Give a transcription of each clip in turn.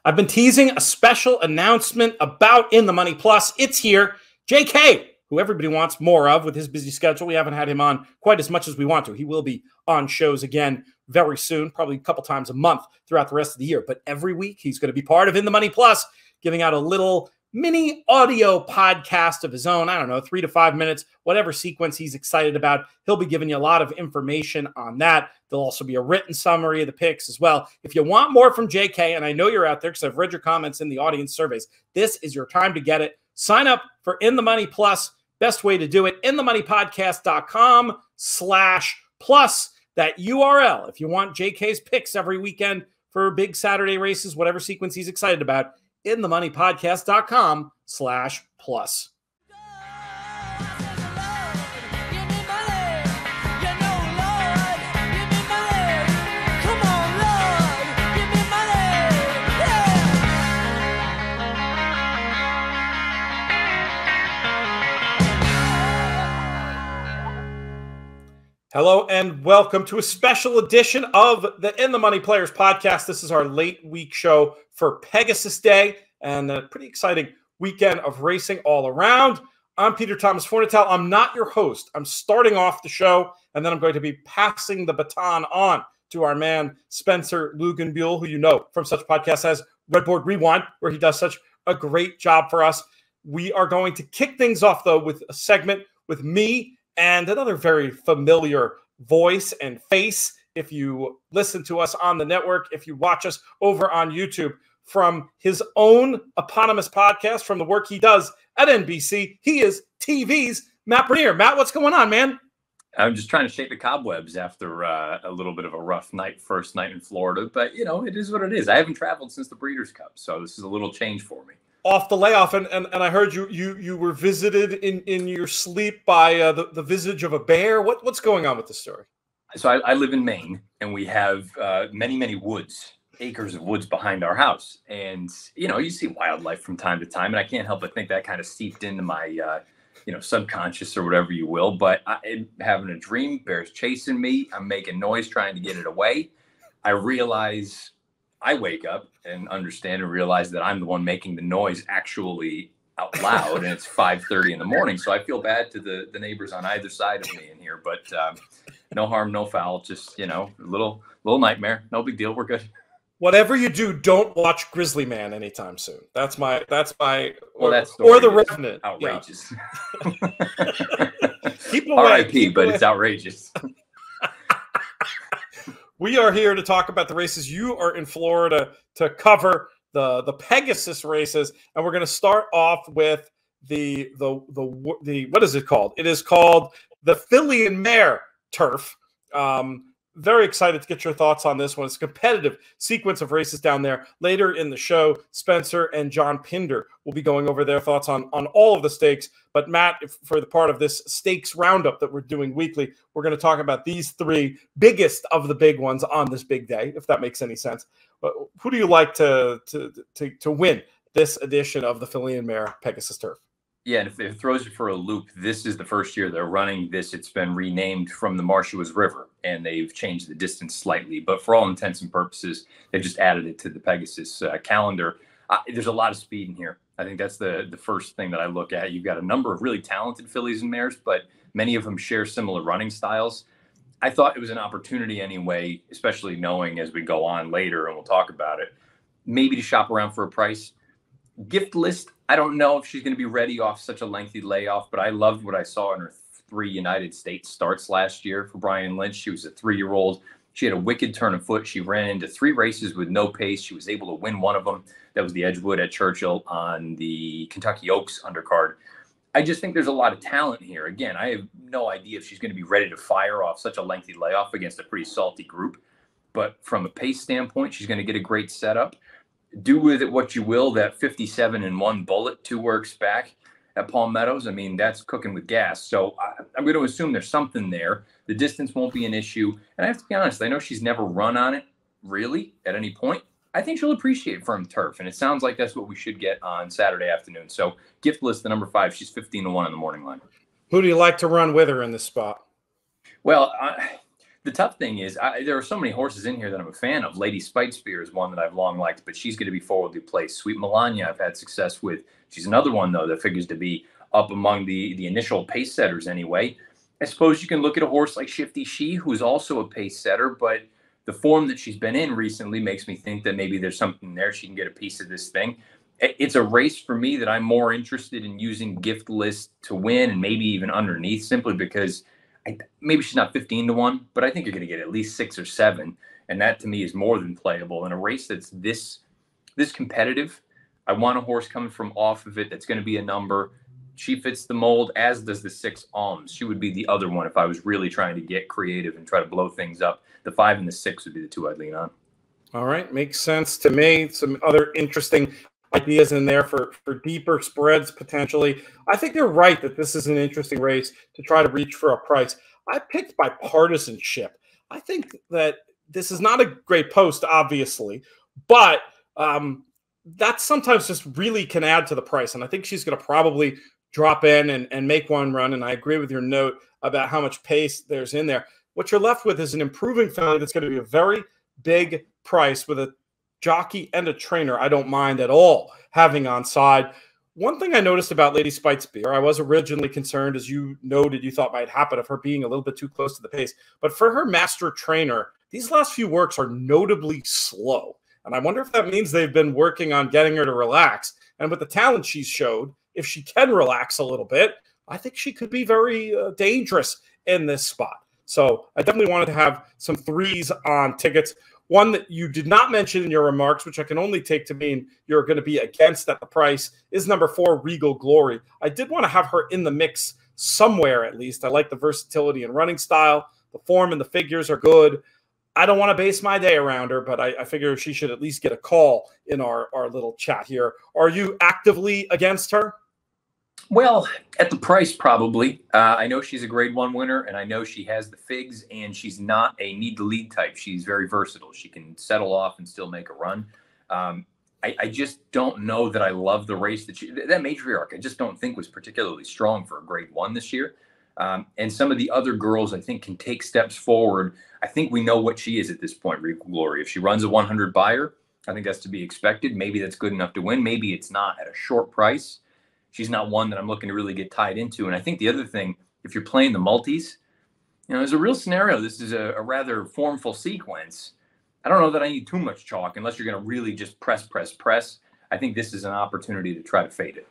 I've been teasing a special announcement about In the Money Plus. It's here. JK, who everybody wants more of with his busy schedule. We haven't had him on quite as much as we want to. He will be on shows again very soon, probably a couple times a month throughout the rest of the year. But every week, he's going to be part of In the Money Plus, giving out a little mini audio podcast of his own. I don't know, 3 to 5 minutes, whatever sequence he's excited about. He'll be giving you a lot of information on that. There'll also be a written summary of the picks as well. If you want more from JK, and I know you're out there because I've read your comments in the audience surveys, this is your time to get it. Sign up for In the Money Plus. Best way to do it, inthemoneypodcast.com/plus. That URL, if you want JK's picks every weekend for big Saturday races, whatever sequence he's excited about, inthemoneypodcast.com/plus. Hello and welcome to a special edition of the In the Money Players podcast. This is our late week show for Pegasus Day and a pretty exciting weekend of racing all around. I'm Peter Thomas Fornatel. I'm not your host. I'm starting off the show and then I'm going to be passing the baton on to our man Spencer Luginbuhl, who you know from such podcasts as Redboard Rewind, where he does such a great job for us. We are going to kick things off though with a segment with me and another very familiar voice and face, if you listen to us on the network, if you watch us over on YouTube, from his own eponymous podcast, from the work he does at NBC. He is TV's Matt Bernier. Matt, what's going on, man? I'm just trying to shake the cobwebs after a little bit of a rough first night in Florida. But, you know, it is what it is. I haven't traveled since the Breeders' Cup, so this is a little change for me. Off the layoff, and I heard you were visited in your sleep by the visage of a bear. What's going on with the story? So I live in Maine, and we have many woods, acres of woods behind our house. And, you know, you see wildlife from time to time, and I can't help but think that kind of seeped into my, subconscious or whatever you will. But I'm having a dream, bear's chasing me. I'm making noise trying to get it away. I wake up and understand and realize that I'm the one making the noise actually out loud, and it's 5:30 in the morning. So I feel bad to the neighbors on either side of me in here, but no harm, no foul. Just, a little nightmare. No big deal. We're good. Whatever you do, don't watch Grizzly Man anytime soon. That's my or the Revenant. Outrageous. Yeah. Keep away. R.I.P. But it's outrageous. We are here to talk about the races. You are in Florida to cover the Pegasus races, and we're going to start off with the what is it called? It is called the Filly and Mare Turf. Very excited to get your thoughts on this one. It's a competitive sequence of races down there. Later in the show, Spencer and John Pinder will be going over their thoughts on all of the stakes. But Matt, for the part of this stakes roundup that we're doing weekly, we're going to talk about these three biggest of the big ones on this big day, if that makes any sense. But who do you like to win this edition of the Filly and Mare Pegasus Turf? Yeah, and if it throws you for a loop, this is the first year they're running this. It's been renamed from the Marshuas River, and they've changed the distance slightly. But for all intents and purposes, they've just added it to the Pegasus calendar. There's a lot of speed in here. I think that's the first thing that I look at. You've got a number of really talented fillies and mares, but many of them share similar running styles. I thought it was an opportunity anyway, especially knowing as we go on later, and we'll talk about it, maybe to shop around for a price. Gift list, I don't know if she's going to be ready off such a lengthy layoff, but I loved what I saw in her 3 United States starts last year for Brian Lynch. She was a 3-year-old. She had a wicked turn of foot. She ran into 3 races with no pace. She was able to win one of them. That was the Edgewood at Churchill on the Kentucky Oaks undercard. I just think there's a lot of talent here. Again, I have no idea if she's going to be ready to fire off such a lengthy layoff against a pretty salty group. But from a pace standpoint, she's going to get a great setup. Do with it what you will. That 57-1 bullet 2 works back at Palmettos. I mean, that's cooking with gas. So I'm going to assume there's something there. The distance won't be an issue. And I have to be honest, I know she's never run on it really at any point. I think she'll appreciate firm turf. And it sounds like that's what we should get on Saturday afternoon. So gift list, the number 5, she's 15-1 in the morning line. Who do you like to run with her in this spot? Well, The tough thing is there are so many horses in here that I'm a fan of. Lady Spitespear is one that I've long liked, but she's going to be forwardly placed. Sweet Melania I've had success with. She's another one, though, that figures to be up among the initial pace setters anyway. I suppose you can look at a horse like Shifty She, who's also a pace setter, but the form that she's been in recently makes me think that maybe there's something there. She can get a piece of this thing. It's a race for me that I'm more interested in using gift list to win and maybe even underneath, simply because maybe she's not 15-1, but I think you're going to get at least 6 or 7. And that to me is more than playable in a race that's this competitive. I want a horse coming from off of it that's going to be a number. She fits the mold, as does the 6 Alms. She would be the other one if I was really trying to get creative and try to blow things up. The 5 and the 6 would be the 2 I'd lean on. All right. Makes sense to me. Some other interesting ideas in there for deeper spreads potentially. I think you're right that this is an interesting race to try to reach for a price. I picked by partisanship. I think that this is not a great post, obviously, but that sometimes just really can add to the price. And I think she's going to probably drop in and make one run. And I agree with your note about how much pace there's in there. What you're left with is an improving filly that's going to be a very big price with a jockey and a trainer I don't mind at all having on side. One thing I noticed about Lady Spitespear, I was originally concerned, as you noted, you thought might happen, of her being a little bit too close to the pace. But for her master trainer, these last few works are notably slow. And I wonder if that means they've been working on getting her to relax. And with the talent she's showed, if she can relax a little bit, I think she could be very dangerous in this spot. So I definitely wanted to have some 3s on tickets. One that you did not mention in your remarks, which I can only take to mean you're going to be against at the price, is number 4, Regal Glory. I did want to have her in the mix somewhere at least. I like the versatility and running style. The form and the figures are good. I don't want to base my day around her, but I figure she should at least get a call in our little chat here. Are you actively against her? Well, at the price, probably. I know she's a grade 1 winner, and I know she has the figs, and she's not a need-to-lead type. She's very versatile. She can settle off and still make a run. I just don't know that I love the race that matriarch I just don't think was particularly strong for a grade 1 this year. And some of the other girls, I think, can take steps forward. I think we know what she is at this point, Regal Glory. If she runs a 100 buyer, I think that's to be expected. Maybe that's good enough to win. Maybe it's not at a short price. She's not one that I'm looking to really get tied into. And I think the other thing, if you're playing the multis, there's a real scenario. This is a rather formful sequence. I don't know that I need too much chalk unless you're going to really just press. I think this is an opportunity to try to fade it.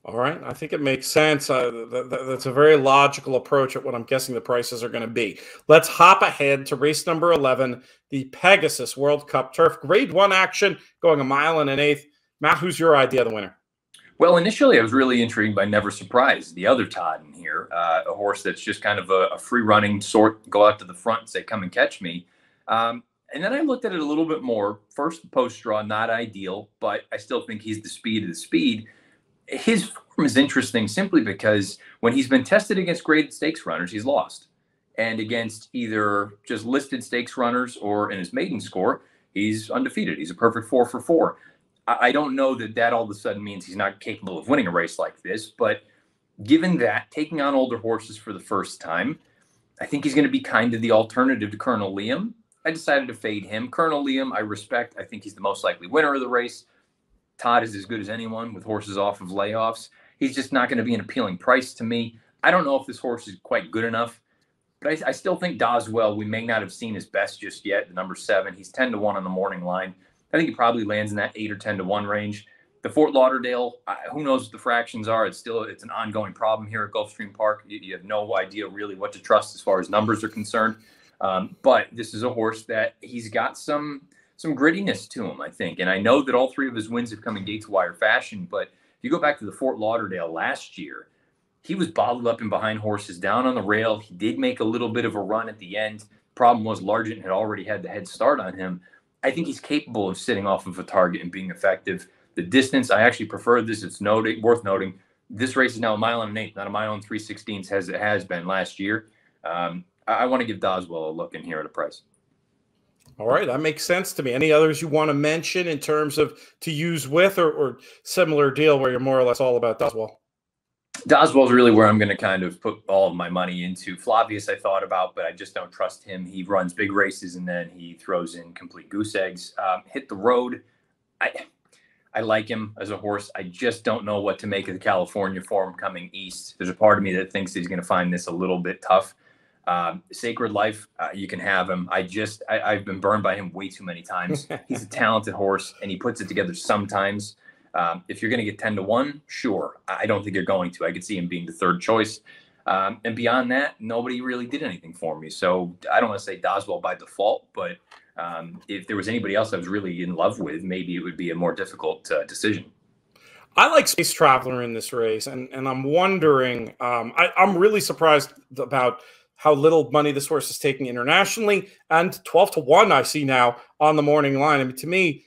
All right. I think it makes sense. That's a very logical approach at what I'm guessing the prices are going to be. Let's hop ahead to race number 11, the Pegasus World Cup Turf. Grade 1 action, going 1 1/8. Matt, who's your idea of the winner? Well, initially, I was really intrigued by Never Surprised, the other Todd in here, a horse that's just kind of a free-running sort, go out to the front and say, come and catch me. And then I looked at it a little bit more. First, the post draw, not ideal, but I still think he's the speed of the speed. His form is interesting simply because when he's been tested against graded stakes runners, he's lost. And against either just listed stakes runners or in his maiden score, he's undefeated. He's a perfect 4 for 4. I don't know that all of a sudden means he's not capable of winning a race like this, but given that, taking on older horses for the first time, I think he's going to be kind of the alternative to Colonel Liam. I decided to fade him. Colonel Liam, I respect. I think he's the most likely winner of the race. Todd is as good as anyone with horses off of layoffs. He's just not going to be an appealing price to me. I don't know if this horse is quite good enough, but I still think Doswell, we may not have seen his best just yet, the number 7. He's 10-1 on the morning line. I think he probably lands in that 8 or 10-1 range. The Fort Lauderdale, who knows what the fractions are. It's an ongoing problem here at Gulfstream Park. You have no idea really what to trust as far as numbers are concerned. But this is a horse that he's got some grittiness to him, I think. And I know that all 3 of his wins have come in gate-to-wire fashion. But if you go back to the Fort Lauderdale last year, he was bottled up in behind horses down on the rail. He did make a little bit of a run at the end. Problem was Largent had already had the head start on him. I think he's capable of sitting off of a target and being effective. The distance, I actually prefer this. It's worth noting. This race is now 1 1/8, not 1 3/16 as it has been last year. I want to give Doswell a look in here at a price. All right, that makes sense to me. Any others you want to mention in terms of to use with or similar deal where you're more or less all about Doswell? Doswell's really where I'm going to kind of put all of my money into. Flavius I thought about, but I just don't trust him. He runs big races and then he throws in complete goose eggs. Hit the Road. I like him as a horse. I just don't know what to make of the California form coming east. There's a part of me that thinks he's going to find this a little bit tough. Sacred Life, you can have him. I've been burned by him way too many times. He's a talented horse and he puts it together sometimes. If you're going to get 10-1, sure. I don't think you're going to. I could see him being the third choice. And beyond that, nobody really did anything for me. So I don't want to say Doswell by default, but if there was anybody else I was really in love with, maybe it would be a more difficult decision. I like Space Traveler in this race, and I'm wondering, I'm really surprised about how little money this horse is taking internationally, and 12-1 I see now on the morning line. I mean, to me,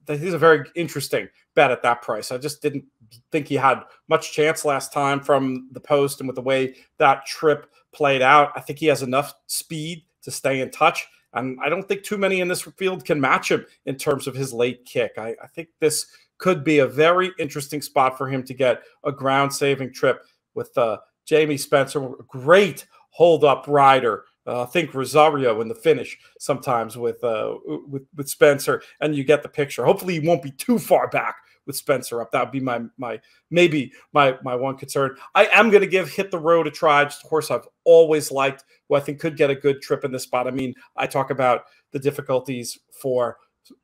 he's a very interesting bet at that price. I just didn't think he had much chance last time from the post, and with the way that trip played out, I think he has enough speed to stay in touch. And I don't think too many in this field can match him in terms of his late kick. I think this could be a very interesting spot for him to get a ground-saving trip with Jamie Spencer, a great hold-up rider. Think Rosario in the finish sometimes with Spencer, and you get the picture. Hopefully he won't be too far back with Spencer up. That would be maybe my one concern. I am going to give Hit the Road a try. Just a horse I've always liked, who I think could get a good trip in this spot. I mean, I talk about the difficulties for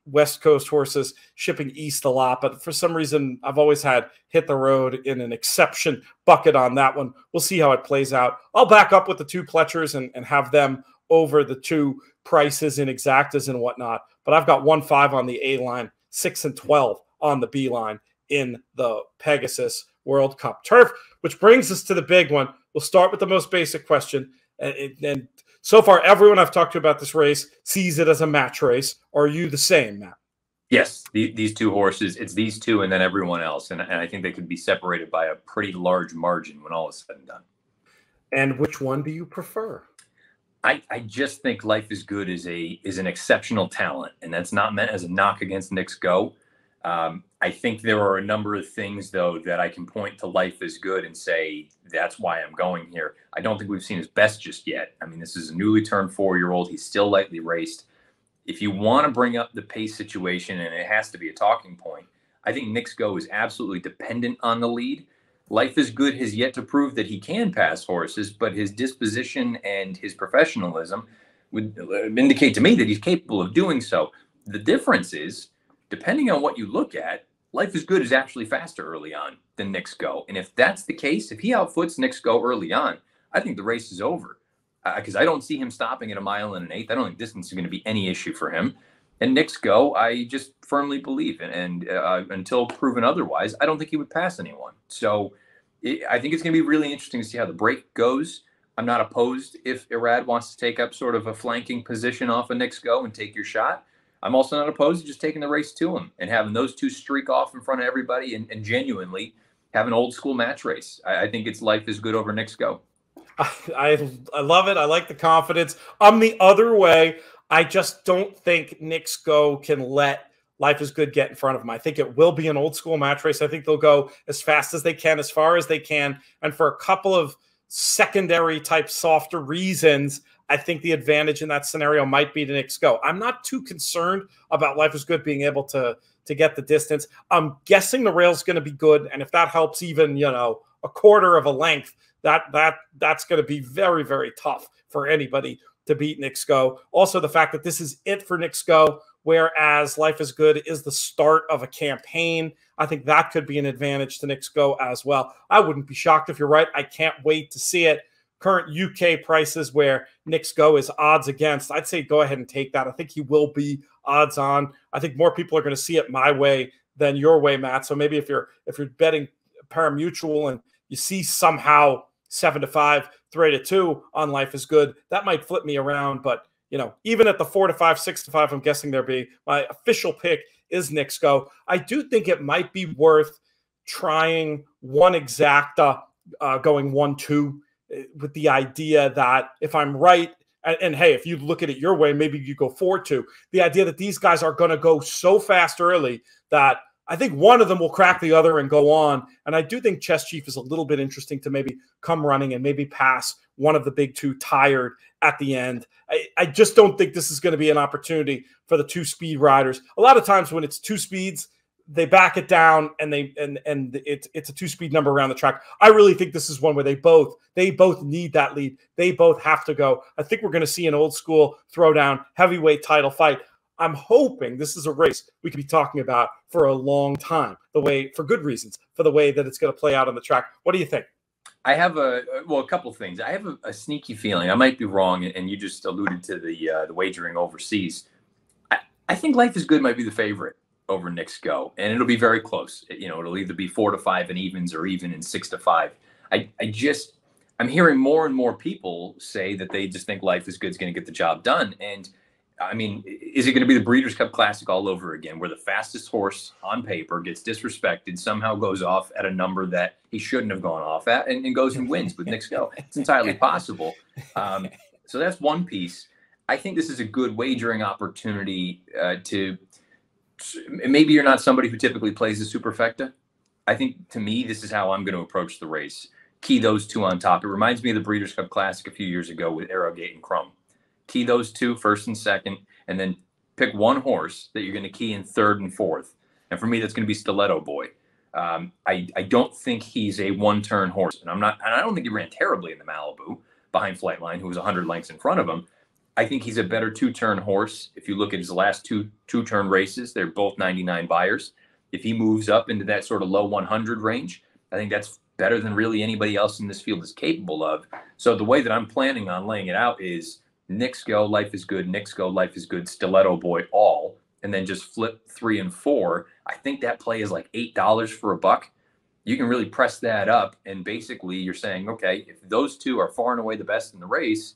West Coast horses shipping east a lot, but for some reason I've always had Hit the Road in an exception bucket on that one. We'll see how it plays out. I'll back up with the two Pletchers and have them over the two prices in exactas and whatnot, but I've got 1-5 on the A line, 6 and 12 on the B line in the Pegasus World Cup Turf, which brings us to the big one. We'll start with the most basic question, and so far, everyone I've talked to about this race sees it as a match race. Are you the same, Matt? Yes, these two horses, it's these two and then everyone else. And I think they could be separated by a pretty large margin when all is said and done. And which one do you prefer? I just think Life is Good is an exceptional talent. And that's not meant as a knock against Knicks Go. I think there are a number of things, though, that I can point to Life is Good and say, that's why I'm going here. I don't think we've seen his best just yet. I mean, this is a newly turned 4-year-old. He's still lightly raced. If you want to bring up the pace situation, and it has to be a talking point, I think Knicks Go is absolutely dependent on the lead. Life is Good has yet to prove that he can pass horses, but his disposition and his professionalism would indicate to me that he's capable of doing so. The difference is, depending on what you look at, Life is Good is actually faster early on than Knicks Go. And if that's the case, if he outfoots Knicks Go early on, I think the race is over. Because I don't see him stopping at 1 1/8. I don't think distance is going to be any issue for him. And Knicks Go, I just firmly believe. And until proven otherwise, I don't think he would pass anyone. So I think it's going to be really interesting to see how the break goes. I'm not opposed if Irad wants to take up sort of a flanking position off of Knicks Go and take your shot. I'm also not opposed to just taking the race to him and having those two streak off in front of everybody and genuinely have an old school match race. I think it's Life is Good over Knicks Go. I love it. I like the confidence. I'm the other way. I just don't think Knicks Go can let Life is Good get in front of him. I think it will be an old school match race. I think they'll go as fast as they can, as far as they can. And for a couple of secondary type softer reasons, I think the advantage in that scenario might be to Knicks Go. I'm not too concerned about Life is Good being able to get the distance. I'm guessing the rail's going to be good, and if that helps even, a quarter of a length, that's going to be very, very tough for anybody to beat Knicks Go. Also, the fact that this is it for Knicks Go, whereas Life is Good is the start of a campaign, I think that could be an advantage to Knicks Go as well. I wouldn't be shocked if you're right. I can't wait to see it. Current UK prices where Knicks Go is odds against, I'd say go ahead and take that. I think he will be odds on. I think more people are going to see it my way than your way, Matt. So maybe if you're betting parimutuel and you see somehow 7-5, 3-2 on Life is Good, that might flip me around. But even at the 4-5, 6-5, I'm guessing there be my official pick is Knicks Go. I do think it might be worth trying one exacta, going 1-2. With the idea that if I'm right, and hey, if you look at it your way, maybe you go 4-2. The idea that these guys are going to go so fast early that I think one of them will crack the other and go on. And I do think Chess Chief is a little bit interesting to maybe come running and maybe pass one of the big two tired at the end. I just don't think this is going to be an opportunity for the two speed riders. A lot of times when it's two speeds, they back it down and it's a two-speed number around the track. I really think this is one where they both need that lead. They both have to go. I think we're going to see an old school throwdown heavyweight title fight. I'm hoping this is a race we could be talking about for a long time, for good reasons, for the way that it's going to play out on the track. What do you think? I have a couple of things. I have a sneaky feeling. I might be wrong, and you just alluded to the wagering overseas. I think Life is Good might be the favorite over Knicks Go, and it'll be very close. It'll either be 4-5 in evens or even in 6-5. I'm hearing more and more people say that they just think Life is Good is going to get the job done. And I mean, is it going to be the Breeders' Cup Classic all over again, where the fastest horse on paper gets disrespected, somehow goes off at a number that he shouldn't have gone off at, and goes and wins with Knicks Go? It's entirely possible. So that's one piece. I think this is a good wagering opportunity maybe you're not somebody who typically plays the superfecta. I think, to me, this is how I'm going to approach the race. Key those two on top. It reminds me of the Breeders' Cup Classic a few years ago with Arrowgate and Crum. Key those two, first and second, and then pick one horse that you're going to key in third and fourth. And for me, that's going to be Stiletto Boy. I don't think he's a one-turn horse, and I don't think he ran terribly in the Malibu behind Flightline, who was 100 lengths in front of him. I think he's a better two-turn horse. If you look at his last two-turn races, they're both 99 buyers. If he moves up into that sort of low 100 range, I think that's better than really anybody else in this field is capable of. So the way that I'm planning on laying it out is Knicks Go, Life is Good, Knicks Go, Life is Good, Stiletto Boy, all, and then just flip 3 and 4. I think that play is like $8 for $1. You can really press that up, and basically you're saying, okay, if those two are far and away the best in the race,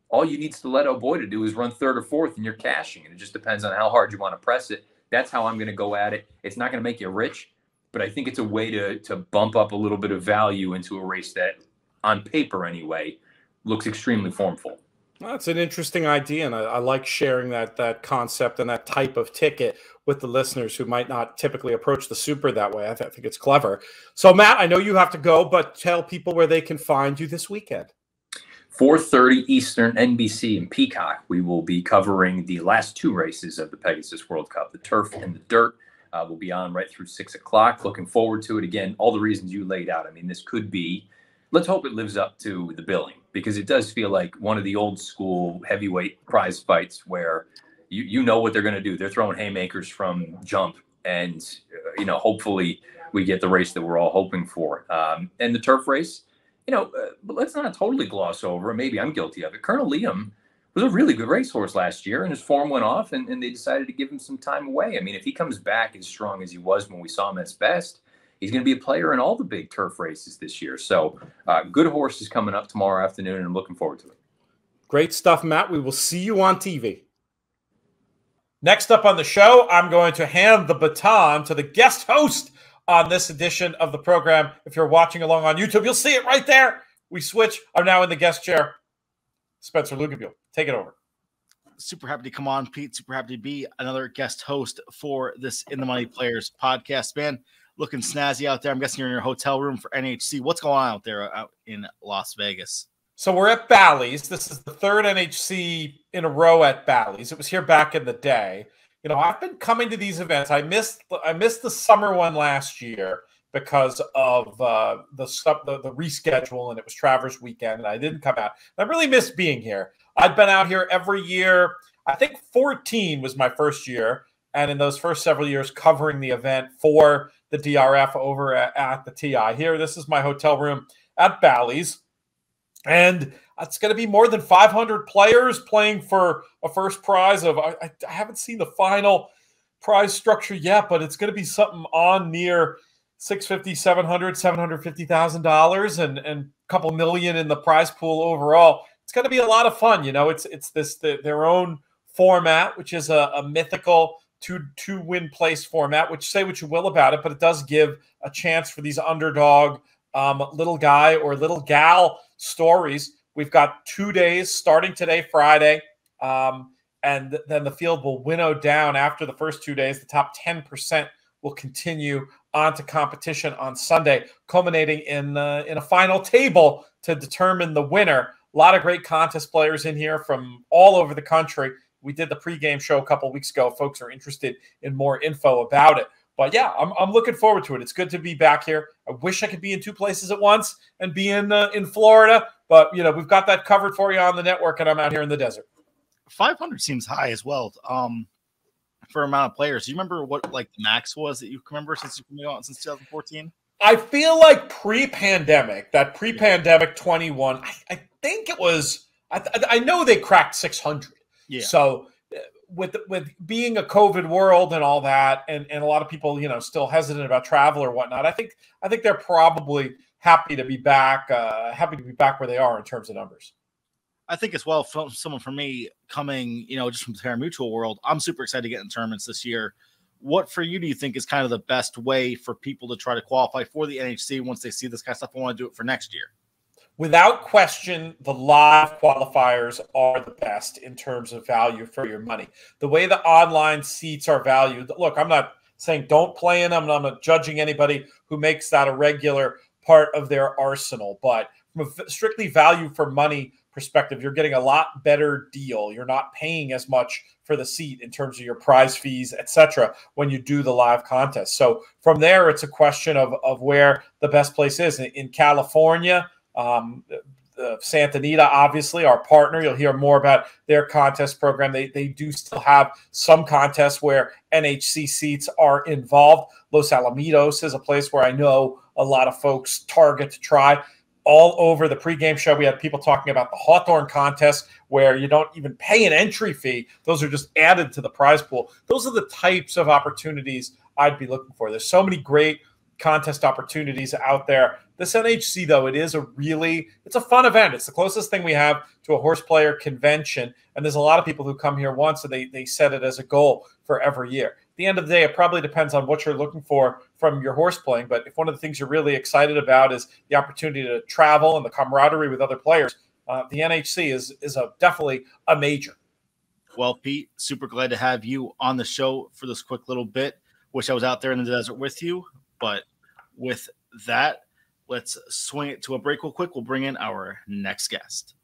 all you need Stiletto Boy to do is run third or fourth, and you're cashing. And it just depends on how hard you want to press it. That's how I'm going to go at it. It's not going to make you rich, but I think it's a way to bump up a little bit of value into a race that, on paper anyway, looks extremely formful. Well, that's an interesting idea, and I like sharing that concept and that type of ticket with the listeners who might not typically approach the Super that way. I think it's clever. So, Matt, I know you have to go, but tell people where they can find you this weekend. 4:30 Eastern, NBC and Peacock. We will be covering the last two races of the Pegasus World Cup. The Turf and the Dirt will be on right through 6 o'clock. Looking forward to it. Again, all the reasons you laid out. I mean, this could be, let's hope it lives up to the billing, because it does feel like one of the old school heavyweight prize fights where you know what they're going to do. They're throwing haymakers from jump, and hopefully we get the race that we're all hoping for. And the turf race, but let's not totally gloss over, maybe I'm guilty of it. Colonel Liam was a really good racehorse last year, and his form went off, and they decided to give him some time away. I mean, if he comes back as strong as he was when we saw him at his best, he's going to be a player in all the big turf races this year. So good horse is coming up tomorrow afternoon, and I'm looking forward to it. Great stuff, Matt. We will see you on TV. Next up on the show, I'm going to hand the baton to the guest host on this edition of the program. If you're watching along on YouTube, you'll see it right there. We are now in the guest chair. Spencer Luginbuhl, take it over. Super happy to come on, Pete. Super happy to be another guest host for this In the Money Players podcast. Man, looking snazzy out there. I'm guessing you're in your hotel room for NHC. What's going on out there out in Las Vegas? So we're at Bally's. This is the third NHC in a row at Bally's. It was here back in the day. I've been coming to these events. I missed the summer one last year because of the reschedule, and it was Travers weekend, and I didn't come out. I really missed being here. I've been out here every year. I think 14 was my first year, and in those first several years covering the event for the DRF over at the TI here. This is my hotel room at Bally's, and it's going to be more than 500 players playing for a first prize of, I haven't seen the final prize structure yet, but it's going to be something on near $650,000, $700,000, $750,000 and a couple million in the prize pool overall. It's going to be a lot of fun. It's their own format, which is a mythical two-win place format, which say what you will about it, but it does give a chance for these underdog little guy or little gal stories. We've got 2 days starting today, Friday, and then the field will winnow down after the first 2 days. The top 10% will continue on to competition on Sunday, culminating in a final table to determine the winner. A lot of great contest players in here from all over the country. We did the pregame show a couple of weeks ago. Folks are interested in more info about it. But yeah, I'm looking forward to it. It's good to be back here. I wish I could be in two places at once and be in Florida. But, we've got that covered for you on the network, and I'm out here in the desert. 500 seems high as well for amount of players. Do you remember what like the max was that you remember since you've been on since 2014? I feel like pre-pandemic 21, I think it was – I know they cracked 600. Yeah. So with being a COVID world and all that, and a lot of people, still hesitant about travel or whatnot, I think they're probably happy to be back where they are in terms of numbers. I think as well, someone for me coming, just from the pari-mutuel world, I'm super excited to get in tournaments this year. What for you do you think is kind of the best way for people to try to qualify for the NHC once they see this kind of stuff and want to do it for next year? Without question, the live qualifiers are the best in terms of value for your money. The way the online seats are valued, look, I'm not saying don't play in them. I'm not judging anybody who makes that a regular part of their arsenal. But from a strictly value for money perspective, you're getting a lot better deal. You're not paying as much for the seat in terms of your prize fees, etc., when you do the live contest. So from there, it's a question of where the best place is. In California, Santa Anita, obviously, our partner. You'll hear more about their contest program. They do still have some contests where NHC seats are involved. Los Alamitos is a place where I know a lot of folks target to try. All over the pregame show, we had people talking about the Hawthorne contest where you don't even pay an entry fee. Those are just added to the prize pool. Those are the types of opportunities I'd be looking for. There's so many great contest opportunities out there. This NHC, though, it's a fun event. It's the closest thing we have to a horse player convention. And there's a lot of people who come here once and they set it as a goal for every year. At the end of the day, it probably depends on what you're looking for from your horse playing. But if one of the things you're really excited about is the opportunity to travel and the camaraderie with other players, the NHC is definitely a major. Well, Pete, super glad to have you on the show for this quick little bit. Wish I was out there in the desert with you. But with that, let's swing it to a break real quick. We'll bring in our next guest.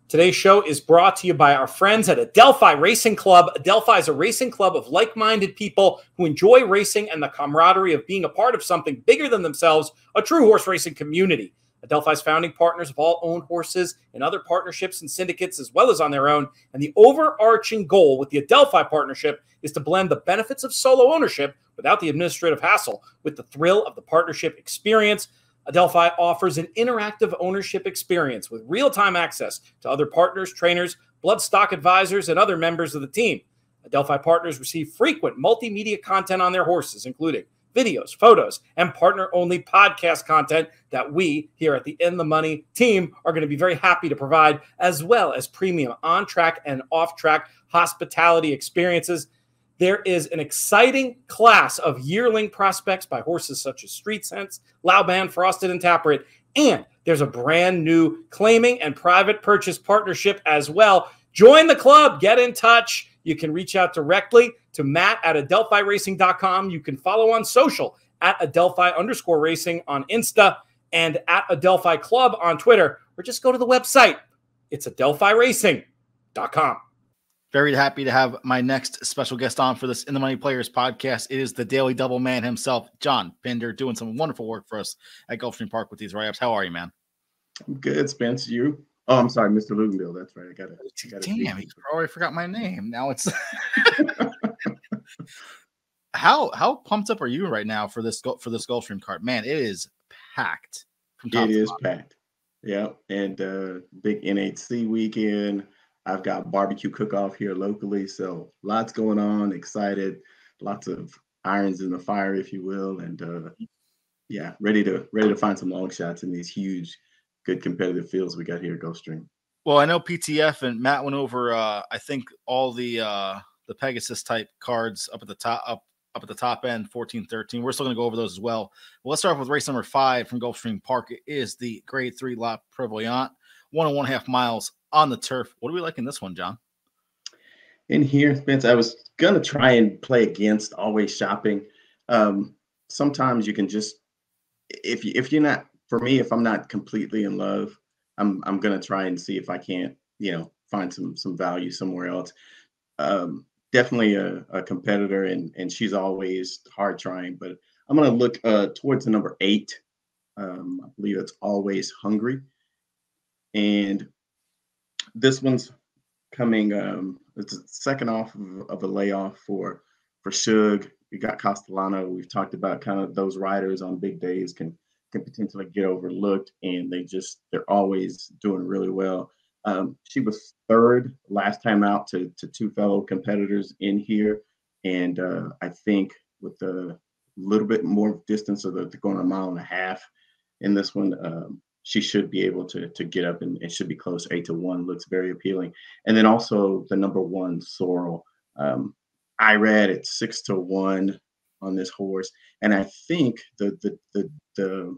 Today's show is brought to you by our friends at Adelphi Racing Club. Adelphi is a racing club of like-minded people who enjoy racing and the camaraderie of being a part of something bigger than themselves, a true horse racing community. Adelphi's founding partners have all owned horses in other partnerships and syndicates as well as on their own. And the overarching goal with the Adelphi partnership is to blend the benefits of solo ownership without the administrative hassle with the thrill of the partnership experience. Adelphi offers an interactive ownership experience with real-time access to other partners, trainers, bloodstock advisors, and other members of the team. Adelphi partners receive frequent multimedia content on their horses, including videos, photos, and partner-only podcast content that we here at the In the Money team are going to be very happy to provide, as well as premium on-track and off-track hospitality experiences. There is an exciting class of yearling prospects by horses such as Street Sense, Laoban, Frosted, and Taprit, and there's a brand new claiming and private purchase partnership as well. Join the club. Get in touch. You can reach out directly to Matt at AdelphiRacing.com. You can follow on social at Adelphi_racing on Insta and at Adelphi Club on Twitter, or just go to the website. It's AdelphiRacing.com. Very happy to have my next special guest on for this In the Money Players podcast. It is the Daily Double man himself, John Pinder, doing some wonderful work for us at Gulfstream Park with these write-ups. How are you, man? I'm good, Spence. You? Oh, I'm sorry, Mr. Luginbuhl. That's right. I got it. Damn, he already forgot my name. Now it's how pumped up are you right now for this Gulfstream card? Man, it is packed. It is packed. Yeah, and big NHC weekend. I've got barbecue cook-off here locally, so lots going on. Excited, lots of irons in the fire, if you will, and yeah, ready to find some long shots in these huge, good competitive fields we got here at Gulfstream. Well, I know PTF and Matt went over, I think all the Pegasus type cards up at the top end, 14, 13. We're still going to go over those as well. Let's start off with race number 5 from Gulfstream Park. It is the Grade 3 La Prevoyant, 1.5 miles on the turf. What do we like in this one, John? In here, Spence, I was gonna try and play against Always Shopping. Sometimes you can just if you're not for me, if I'm not completely in love, I'm gonna try and see if I can't, find some value somewhere else. Definitely a competitor, and she's always hard trying. But I'm gonna look towards the number 8. I believe it's Always Hungry, and this one's coming. It's a second off of a layoff for Suge. You got Castellano. We've talked about kind of those riders on big days can potentially get overlooked, and they're always doing really well. She was third last time out to two fellow competitors in here, and I think with a little bit more distance, of the going a mile and a half in this one, she should be able to get up, and it should be close. 8-1 looks very appealing. And then also the number 1 Sorrel. I read at 6-1 on this horse, and I think the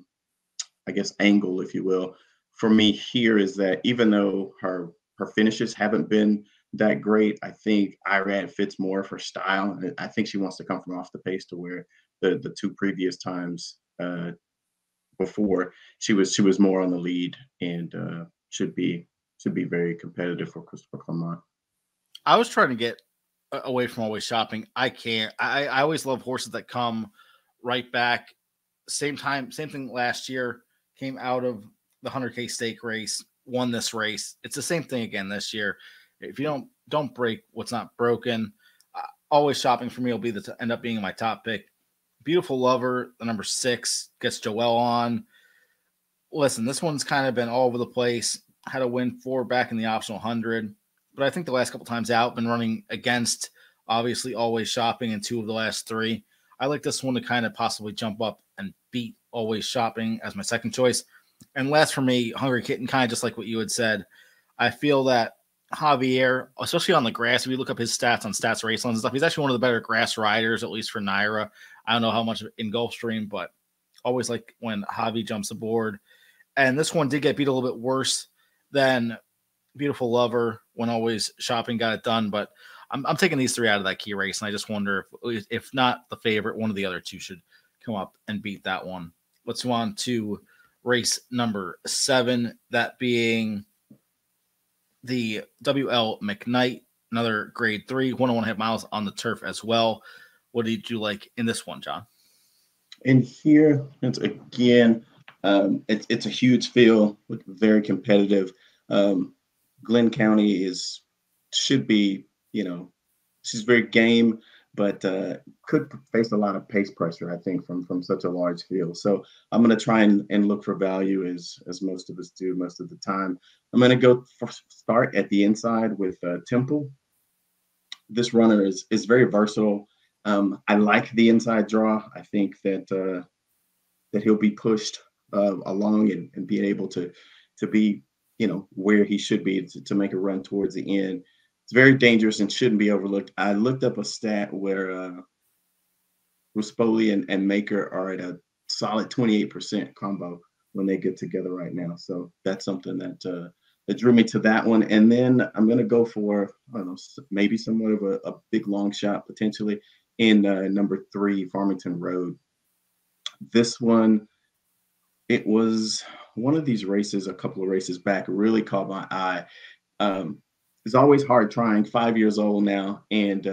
I guess angle, if you will, for me here is that even though her finishes haven't been that great, I think Irad fits more of her style. I think she wants to come from off the pace, to where the two previous times before she was more on the lead, and should be very competitive for Christopher Clement. I was trying to get away from Always Shopping. I can't. I always love horses that come right back. Same thing last year. Came out of the 100K stake race, won this race. It's the same thing again this year. If you don't break what's not broken, Always Shopping for me will be end up being my top pick. Beautiful Lover, the number 6, gets Joelle on. Listen, this one's kind of been all over the place. Had a win 4 back in the optional 100, but I think the last couple times out, been running against obviously Always Shopping in 2 of the last 3. I like this one to kind of possibly jump up and beat Always Shopping as my second choice. And last for me, Hungry Kitten, kind of just like what you had said. I feel that Javier, especially on the grass, if you look up his stats on Stats Racelands and stuff, he's actually one of the better grass riders, at least for Naira. I don't know how much in Gulfstream, but always like when Javi jumps aboard. And this one did get beat a little bit worse than Beautiful Lover when Always Shopping got it done. But I'm taking these 3 out of that key race, and I just wonder if not the favorite, one of the other 2 should come up and beat that one. Let's move on to race number 7, that being the WL McKnight, another grade 3, 1.5 miles on the turf as well. What did you like in this one, John? In here, it's again, it's a huge field, very competitive. Glenn County should be, she's very game, but could face a lot of pace pressure, I think, from such a large field. So I'm going to try and look for value, as most of us do most of the time. I'm going to go start at the inside with Temple. This runner is very versatile. I like the inside draw. I think that he'll be pushed along and be able to be, where he should be to make a run towards the end. It's very dangerous and shouldn't be overlooked. I looked up a stat where Ruspoli and Maker are at a solid 28% combo when they get together right now. So that's something that drew me to that one. And then I'm going to go for, I don't know, maybe somewhat of a big long shot potentially in number 3, Farmington Road. This one, it was one of these races, a couple of races back, really caught my eye. It's always hard trying, 5 years old now, and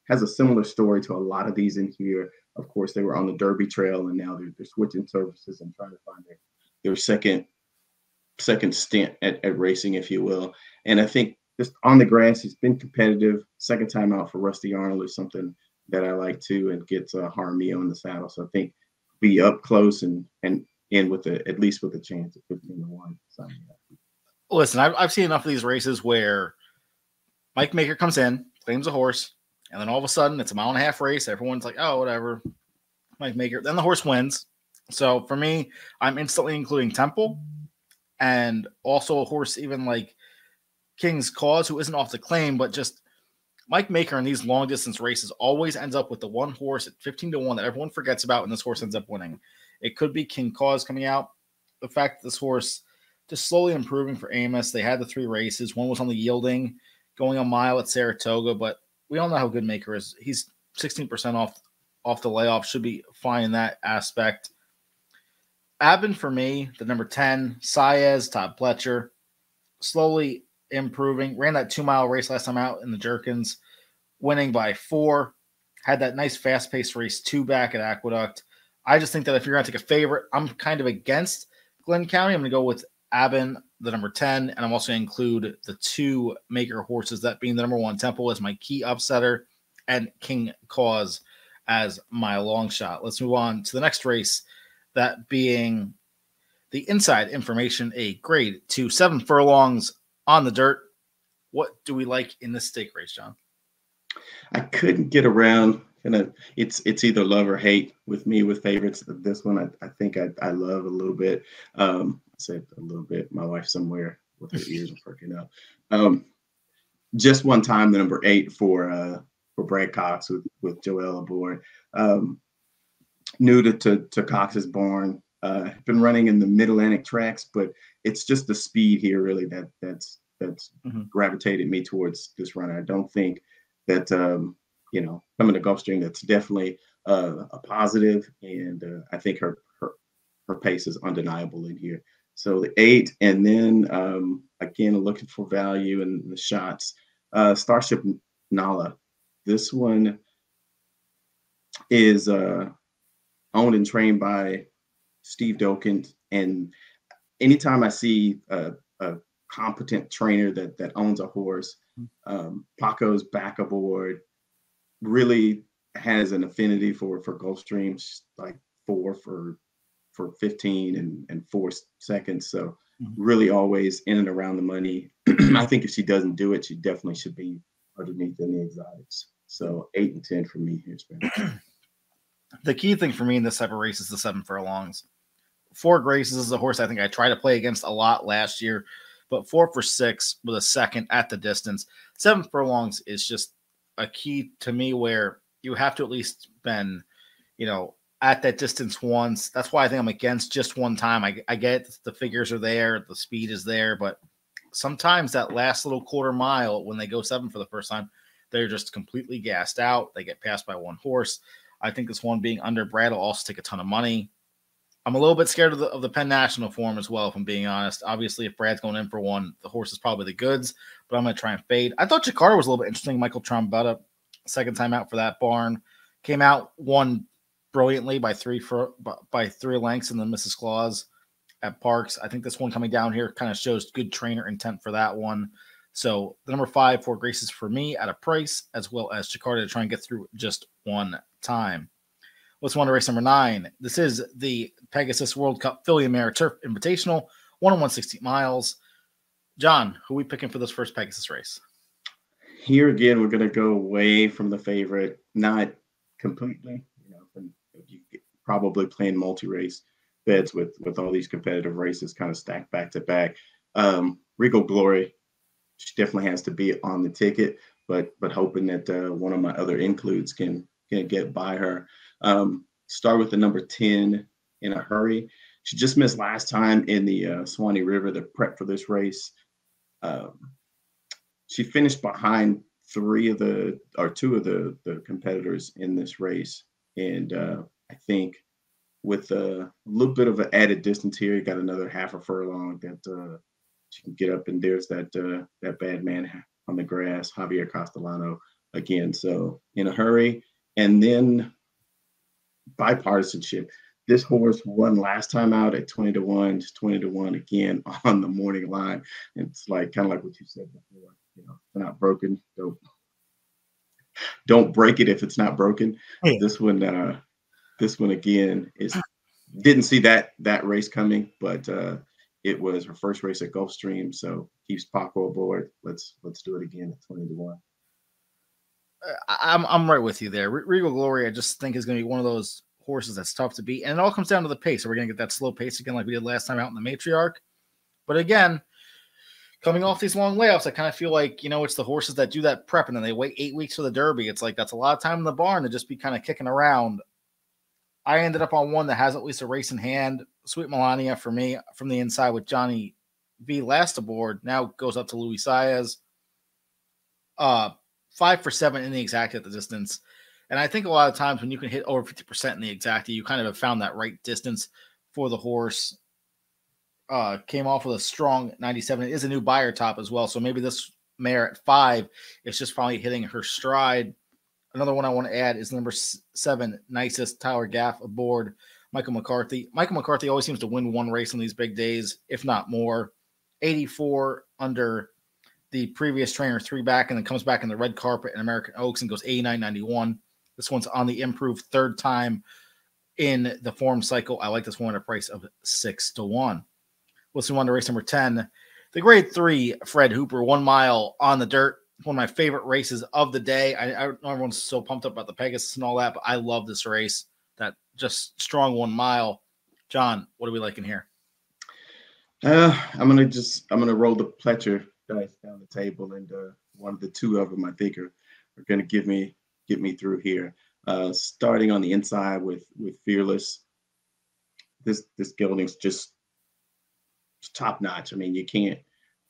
has a similar story to a lot of these in here. Of course, they were on the Derby Trail, and now they're switching services and trying to find their second stint at racing, if you will. And I think just on the grass, he's been competitive. Second time out for Rusty Arnold is something that I like too, and gets Jaramillo in the saddle. So I think be up close and in with at least with a chance at 15-1. So, yeah. Listen, I've seen enough of these races where Mike Maker comes in, claims a horse, and then all of a sudden it's a 1.5 mile race. Everyone's like, oh, whatever, Mike Maker. Then the horse wins. So for me, I'm instantly including Temple, and also a horse even like King's Cause, who isn't off the claim, but just Mike Maker in these long distance races always ends up with the one horse at 15-1 that everyone forgets about, and this horse ends up winning. It could be King Cause coming out. The fact that this horse just slowly improving for Amos. They had the 3 races. One was on the yielding, going a mile at Saratoga, but we all know how good Maker is. He's 16% off the layoff. Should be fine in that aspect. Aben for me, the number 10, Saez, Todd Pletcher, slowly improving. Ran that 2-mile race last time out in the Jerkins, winning by 4. Had that nice fast-paced race 2 back at Aqueduct. I just think that if you're going to take a favorite, I'm kind of against Glenn County. I'm going to go with Aben, the number 10, and I'm also going to include the 2 Maker horses, that being the number 1 Temple as my key upsetter and King Cause as my long shot. Let's move on to the next race, that being the Inside Information, a grade 2, 7 furlongs on the dirt. What do we like in this stake race, John? I couldn't get around. It's either love or hate with me with favorites. This one I think I love a little bit. I said a little bit. My wife somewhere with her ears are perking up. Just one time, the number 8 for Brad Cox with Joel aboard. New to Cox's barn. Been running in the Mid-Atlantic tracks, but it's just the speed here really that's gravitated me towards this runner. I don't think that coming to Gulfstream, that's definitely a positive, and I think her pace is undeniable in here. So the 8, and then again looking for value in the shots. Starship Nala. This one is owned and trained by Steve Doken, and anytime I see a competent trainer that owns a horse, Paco's back aboard, really has an affinity for Gulfstream, like 4 for 15 and 4 seconds. So really always in and around the money. I think if she doesn't do it, she definitely should be underneath in the exotics. So 8 and 10 for me here, Spencer. The key thing for me in this type of race is the 7 furlongs. 4 Graces is a horse I think I tried to play against a lot last year, but 4 for 6 with a second at the distance. 7 furlongs is just a key to me where you have to at least been, at that distance once. That's why I think I'm against just one time. I get the figures are there, the speed is there, but sometimes that last little quarter mile when they go 7 for the first time, they're just completely gassed out. They get passed by one horse. I think this one being under Brad will also take a ton of money. I'm a little bit scared of the Penn National form as well, if I'm being honest. Obviously, if Brad's going in for one, the horse is probably the goods, but I'm going to try and fade. I thought Jakarta was a little bit interesting. Michael Trombetta, second time out for that barn, came out, won brilliantly by 3 lengths in the Mrs. Claus at Parks. I think this one coming down here kind of shows good trainer intent for that one. So the number 5 for Graces for me at a price, as well as Jakarta to try and get through just one time. Let's move on to race number 9. This is the Pegasus World Cup Filly and Mare Turf Invitational, 1:160 miles. John, who are we picking for this first Pegasus race? Here again, we're going to go away from the favorite, not completely. You probably playing multi-race bets with all these competitive races kind of stacked back to back. Regal Glory, she definitely has to be on the ticket, but hoping that one of my other includes can get by her. Start with the number 10 In a Hurry. She just missed last time in the Swanee River, the prep for this race. She finished behind 2 of the competitors in this race. And I think with a little bit of an added distance here, you got another half a furlong that she can get up, and there's that bad man on the grass, Javier Castellano again. So In a Hurry. And then bipartisanship. This horse won last time out at 20-1, just 20-1 again on the morning line. And it's like kind of like what you said before. If it's not broken, don't break it if it's not broken. Yeah. This one again didn't see that race coming, but it was her first race at Gulfstream, so keeps Paco aboard. Let's do it again at 20-1. I'm right with you there. Regal Glory, I just think is going to be one of those horses that's tough to beat, and it all comes down to the pace. So we're going to get that slow pace again, like we did last time out in the Matriarch. But again, coming off these long layoffs, I kind of feel like it's the horses that do that prep and then they wait 8 weeks for the Derby. It's like that's a lot of time in the barn to just be kind of kicking around. I ended up on one that has at least a race in hand. Sweet Melania for me from the inside with Johnny V last aboard. Now goes up to Luis Saez. 5 for 7 in the exacta at the distance. And I think a lot of times when you can hit over 50% in the exacta, you kind of have found that right distance for the horse. Came off with a strong 97. It is a new buyer top as well. So maybe this mare at 5 is just finally hitting her stride. Another one I want to add is number 7, Nicest, Tyler Gaff aboard Michael McCarthy. Michael McCarthy always seems to win one race on these big days, if not more. 84 under the previous trainer, 3 back, and then comes back in the red carpet in American Oaks and goes 89.91. This one's on the improved 3rd time in the form cycle. I like this one at a price of 6-1. Let's move on to race number 10. The grade 3 Fred Hooper 1 mile on the dirt. One of my favorite races of the day. I know everyone's so pumped up about the Pegasus and all that, but I love this race. That just strong 1 mile. John, what are we liking here? I'm gonna roll the Pletcher dice down the table, and one of the 2 of them I think are gonna get me through here. Starting on the inside with Fearless. This gelding's just top notch. I mean, you can't.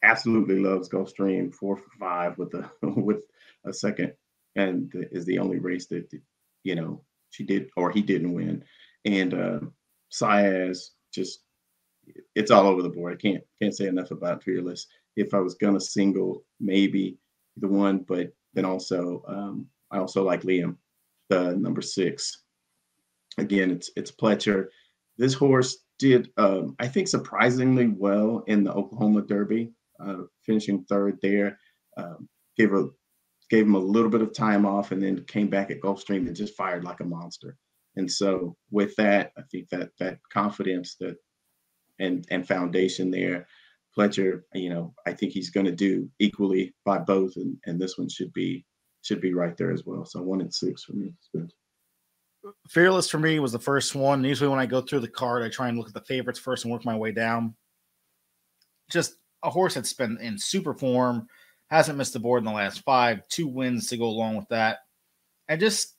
Absolutely loves Gulfstream, 4 for 5 with a second, and is the only race that she did or he didn't win. And Saez, just it's all over the board. I can't say enough about Fearless. If I was gonna single, maybe the one, but then also I also like Liam, the number 6. Again, it's Pletcher. This horse did I think surprisingly well in the Oklahoma Derby. Finishing 3rd there, gave him a little bit of time off, and then came back at Gulfstream and just fired like a monster. And so with that, I think that confidence that and foundation there, Pletcher, I think he's going to do equally by both, and this one should be right there as well. So 1 and 6 for me. Fearless for me was the first one. Usually when I go through the card, I try and look at the favorites first and work my way down. Just a horse that's been in super form, hasn't missed the board in the last 5, 2 wins to go along with that. And just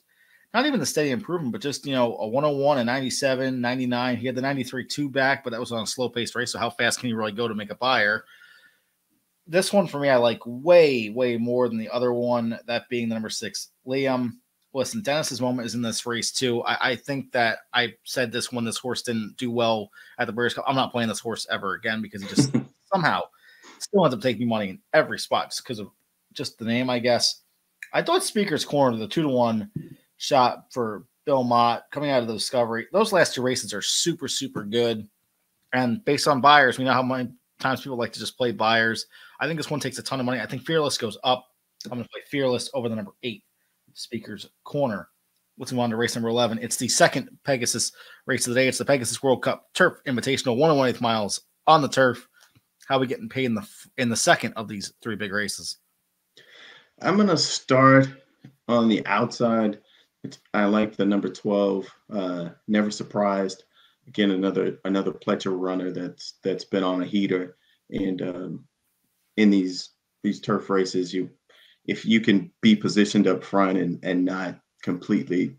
not even the steady improvement, but just, a 101, a 97, 99. He had the 93 2 back, but that was on a slow paced race. So how fast can you really go to make a buyer? This one for me, I like way, way more than the other one, that being the number 6, Liam. Listen, Dennis's moment is in this race too. I think that I said this when this horse didn't do well at the British Cup. I'm not playing this horse ever again because he just somehow still ends up taking me money in every spot just because of just the name, I guess. I thought Speaker's Corner, the 2-1 shot for Bill Mott coming out of the Discovery, those last 2 races are super, super good. And based on buyers, we know how many times people like to just play buyers. I think this one takes a ton of money. I think Fearless goes up. I'm going to play Fearless over the number 8, Speaker's Corner. Let's move on to race number 11. It's the second Pegasus race of the day. It's the Pegasus World Cup Turf Invitational, 1 1/8 miles on the turf. How are we getting paid in the second of these 3 big races? I'm going to start on the outside. I like the number 12, Never Surprised. Again, another Pletcher runner that's been on a heater. And in these turf races, if you can be positioned up front and not completely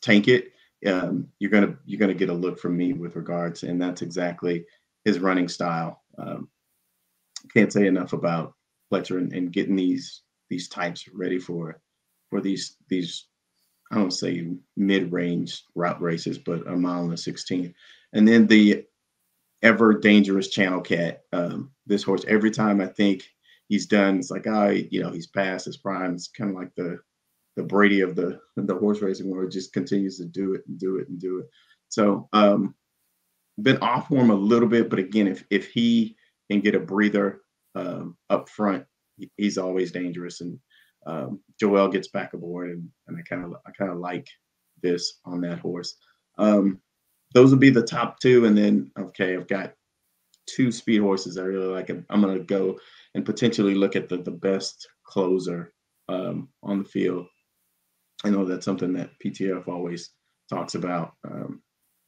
tank it, you're gonna get a look from me with regards, and that's exactly his running style. Can't say enough about Pletcher and getting these types ready for these I don't say mid-range route races, but a mile and a 16. And then the ever dangerous Channel Cat. This horse, every time I think he's done, it's like, he's past his prime. It's kind of like the Brady of the horse racing, where it just continues to do it and do it and do it. So been off form a little bit, but again, if he can get a breather up front, he's always dangerous. And Joel gets back aboard, and I kind of like this on that horse. Those would be the top 2, and then I've got 2 speed horses I really like. I'm going to go and potentially look at the best closer on the field. I know that's something that PTF always talks about,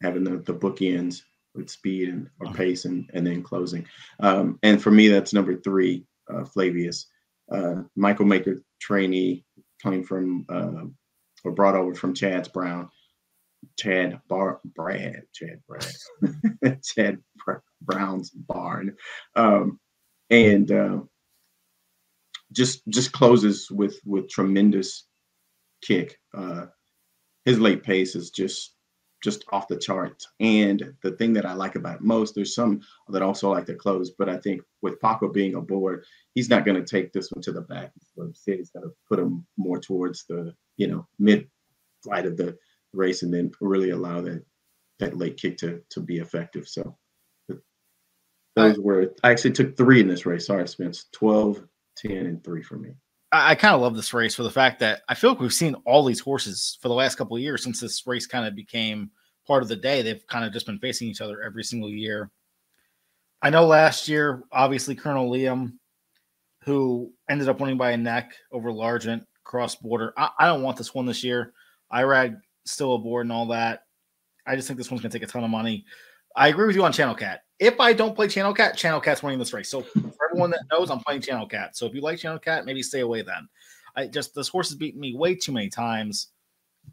having the bookends with speed or pace and then closing. And for me, that's number 3, Flavius. Michael Maker trainee, coming from or brought over from Chad Brown's barn. And just closes with tremendous kick. His late pace is just off the charts. And the thing that I like about it most, there's some that also like to close, but I think with Paco being aboard, he's not going to take this one to the back. He's going to put him more towards the, mid flight of the race, and then really allow that late kick to be effective. So those were, I actually took 3 in this race. Sorry, Spence, 12, 10, and 3 for me. I kind of love this race for the fact that I feel like we've seen all these horses for the last couple of years since this race kind of became part of the day. They've kind of just been facing each other every single year. I know last year, obviously, Colonel Liam, who ended up winning by a neck over Largent, cross border. I don't want this one this year. Irag still aboard and all that. I just think this one's going to take a ton of money. I agree with you on Channel Cat. If I don't play Channel Cat, Channel Cat's winning this race. So for everyone that knows, I'm playing Channel Cat. So if you like Channel Cat, maybe stay away then. This horse has beaten me way too many times.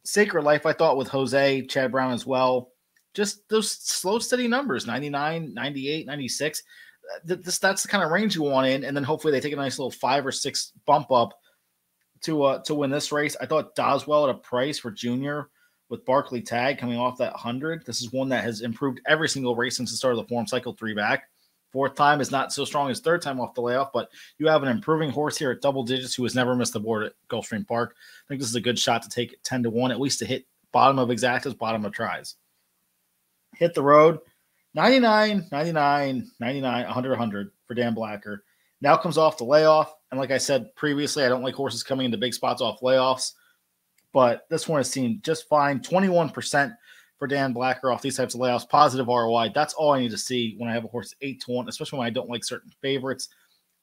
Sacred Life, I thought, with Jose, Chad Brown as well. Just those slow, steady numbers, 99, 98, 96. That's the kind of range you want in. And then hopefully they take a nice little 5 or 6 bump up to win this race. I thought Doswell at a price for Junior with Barkley Tag coming off that 100. This is one that has improved every single race since the start of the form cycle, 3 back. 4th time is not so strong as 3rd time off the layoff, but you have an improving horse here at double digits who has never missed the board at Gulfstream Park. I think this is a good shot to take it 10-1, at least to hit bottom of exactas, bottom of tries. Hit the road, 99, 99, 99, 100, 100 for Dan Blacker. Now comes off the layoff, and like I said previously, I don't like horses coming into big spots off layoffs, but this one has seen just fine. 21% for Dan Blacker off these types of layoffs. Positive ROI. That's all I need to see when I have a horse 8-1, especially when I don't like certain favorites.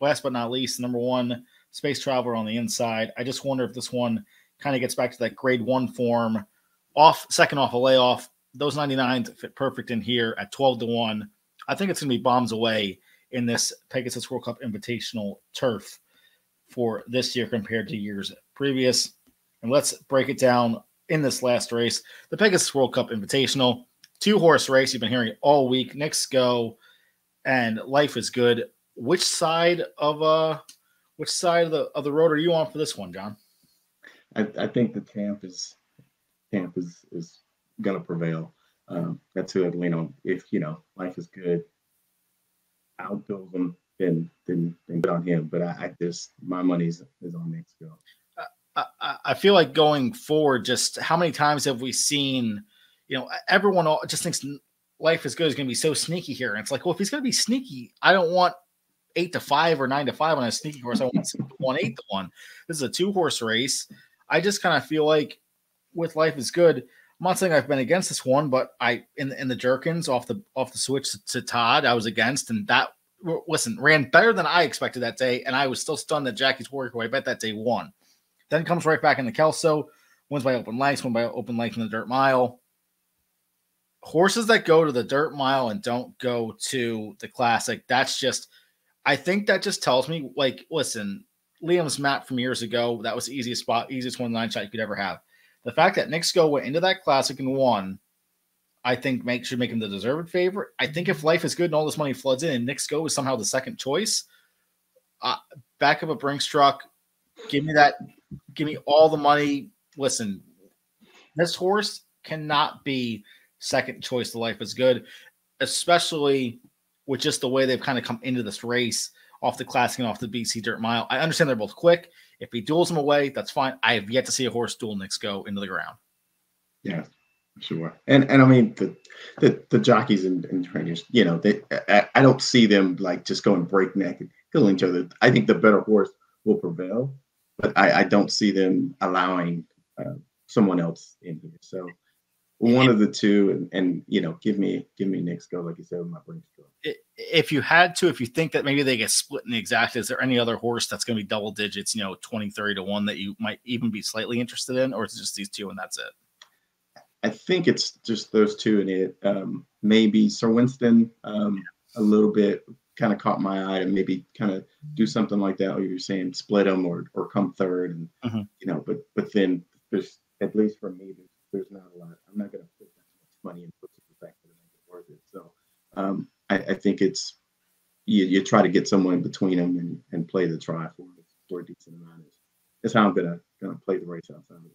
Last but not least, number 1, Space Traveler on the inside. I just wonder if this one kind of gets back to that grade 1 form. Second off a layoff. Those 99s fit perfect in here at 12-1. I think it's going to be bombs away in this Pegasus World Cup Invitational turf for this year compared to years previous. And let's break it down in this last race. The Pegasus World Cup Invitational, 2-horse race. You've been hearing it all week. Knicks Go and Life is Good. Which side of the road are you on for this one, John? I think the Champ is going to prevail. That's who I'd lean on. If Life is Good outdoes him, then good on him. But I just, my money is on Knicks Go. I feel like going forward, just how many times have we seen, everyone just thinks Life is Good is going to be so sneaky here. And it's like, well, if he's going to be sneaky, I don't want 8-5 or 9-5 on a sneaky horse. I want 6-1, 8-1. This is a 2-horse race. I just kind of feel like with Life is Good, I'm not saying I've been against this one, but in the Jerkins off the switch to Todd, I was against, and that ran better than I expected that day, and I was still stunned that Jackie's Warrior, who I bet that day, won. Then comes right back in the Kelso, wins by open lengths, won by open length in the dirt mile. Horses that go to the dirt mile and don't go to the classic, I think that just tells me, like, listen, Liam's Matt from years ago, that was the easiest 1-9 shot you could ever have. The fact that Knicks Go went into that classic and won, I think should make him the deserved favorite. I think if Life is Good and all this money floods in and Knicks Go is somehow the second choice, back up a Brinks truck, give me all the money. Listen, this horse cannot be second choice to Life is Good, especially with just the way they've kind of come into this race off the classic and off the BC Dirt Mile. I understand they're both quick. If he duels them away, that's fine. I have yet to see a horse duel Knicks Go into the ground. Yeah, sure. And I mean the jockeys and trainers, I don't see them like just going breakneck and killing each other. I think the better horse will prevail, but I don't see them allowing someone else in here. So one of the two, and give me Knicks Go, like you said, with my Brinks truck. If you think that maybe they get split in the exact, is there any other horse that's going to be double digits, 20, 30-1 that you might even be slightly interested in, or is it just these two and that's it? I think it's just those two and it. Maybe Sir Winston a little bit kind of caught my eye to maybe kind of do something like that. Or you're saying split them or come third, and but then there's, at least for me, there's not a lot. I'm not going to put that much money and put it back to make it worth it. So I think it's you try to get someone between them and play the try for it. for a decent amount. That's how I'm gonna play the race outside of it.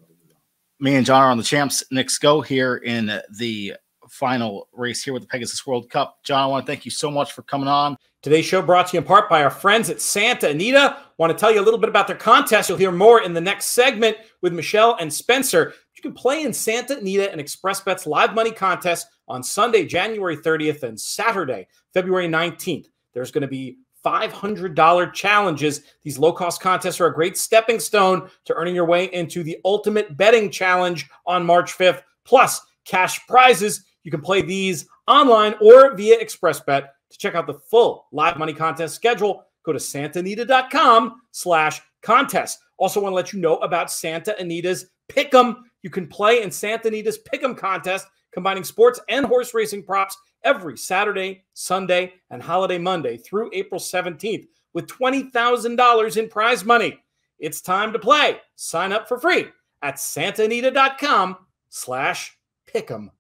Me and John are on the champs. Knicks go here in the final race here with the Pegasus World Cup. John, I want to thank you so much for coming on. Today's show brought to you in part by our friends at Santa Anita. Want to tell you a little bit about their contest. You'll hear more in the next segment with Michelle and Spencer. You can play in Santa Anita and ExpressBet's live money contest on Sunday, January 30th and Saturday, February 19th. There's going to be $500 challenges. These low-cost contests are a great stepping stone to earning your way into the Ultimate Betting Challenge on March 5th, plus cash prizes. You can play these online or via ExpressBet. To check out the full live money contest schedule, go to santanita.com/contest. Also want to let you know about Santa Anita's Pick'em. You can play in Santa Anita's Pick'em contest, combining sports and horse racing props every Saturday, Sunday, and holiday Monday through April 17th with $20,000 in prize money. It's time to play. Sign up for free at santanita.com/pick'em.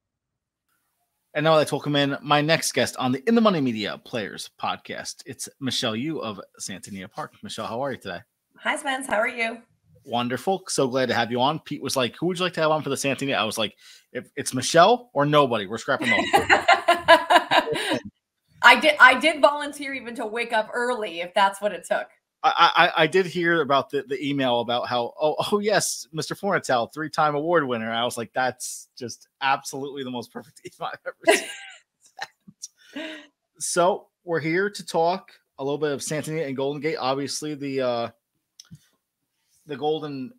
And now let's welcome in my next guest on the In the Money Media Players podcast. It's Michelle Yu of Santa Anita Park. Michelle, how are you today? Hi, Spence. How are you? Wonderful. So glad to have you on. Pete was like, who would you like to have on for the Santa Anita? I was like, if it's Michelle or nobody, we're scrapping off. I did volunteer even to wake up early if that's what it took. I did hear about the email about how, oh yes, Mr. Fornatel, 3-time award winner. I was like, that's just absolutely the most perfect email I've ever seen. So we're here to talk a little bit of Santa Anita and Golden Gate. Obviously, the golden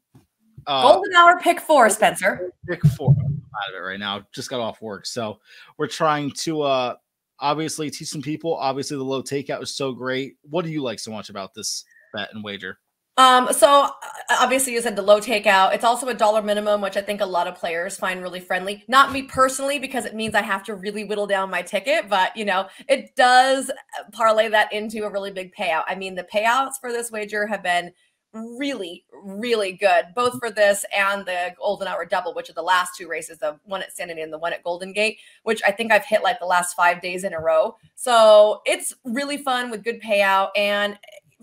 hour pick 4, Spencer. Pick 4. I'm out of it right now. Just got off work, so we're trying to obviously teach some people. Obviously, the low takeout is so great. What do you like so much about this bet and wager? So obviously you said the low takeout. It's also a $1 minimum, which I think a lot of players find really friendly. Not me personally, because it means I have to really whittle down my ticket, but it does parlay that into a really big payout. I mean, the payouts for this wager have been really, really good, both for this and the Golden Hour Double, which are the last 2 races, the one at Santa Anita and the one at Golden Gate, which I think I've hit like the last 5 days in a row. So it's really fun with good payout. And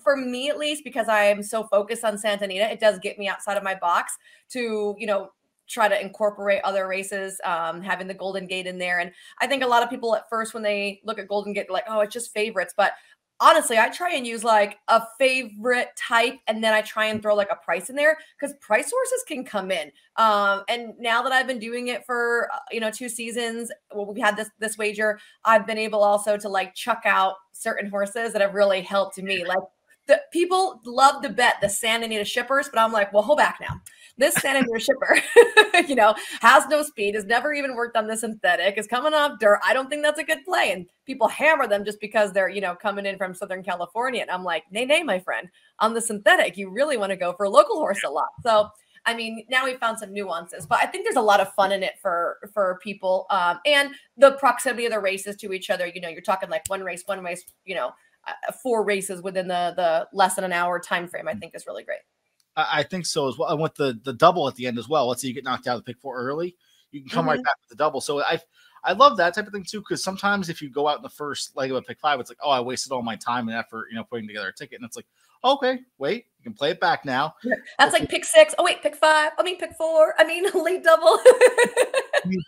for me, at least, because I am so focused on Santa Anita, it does get me outside of my box to, try to incorporate other races, having the Golden Gate in there. And I think a lot of people at first, when they look at Golden Gate, they're like, oh, it's just favorites. But honestly, I try and use like a favorite type, and then I try and throw like a price in there, because price horses can come in. And now that I've been doing it for 2 seasons, we had this wager, I've been able also to like chuck out certain horses that have really helped me. Like, the people love to bet the Santa Anita shippers, but I'm like, well, hold back now. This Santa Anita shipper, has no speed, has never even worked on the synthetic, is coming off dirt. I don't think that's a good play. And people hammer them just because they're, coming in from Southern California. And I'm like, nay, my friend, on the synthetic, you really want to go for a local horse a lot. So, I mean, now we found some nuances, but I think there's a lot of fun in it for people. And the proximity of the races to each other, you're talking like one race, 4 races within the less than an hour time frame, I think is really great. I think so as well. And with the double at the end as well. Let's say you get knocked out of the pick 4 early, you can come right back with the double. So I love that type of thing too, because sometimes if you go out in the first leg of a pick 5, it's like, oh, I wasted all my time and effort, putting together a ticket. And it's like, okay, wait, you can play it back now. That's like pick 6. Oh wait, pick 5. I mean, pick 4. I mean, late double.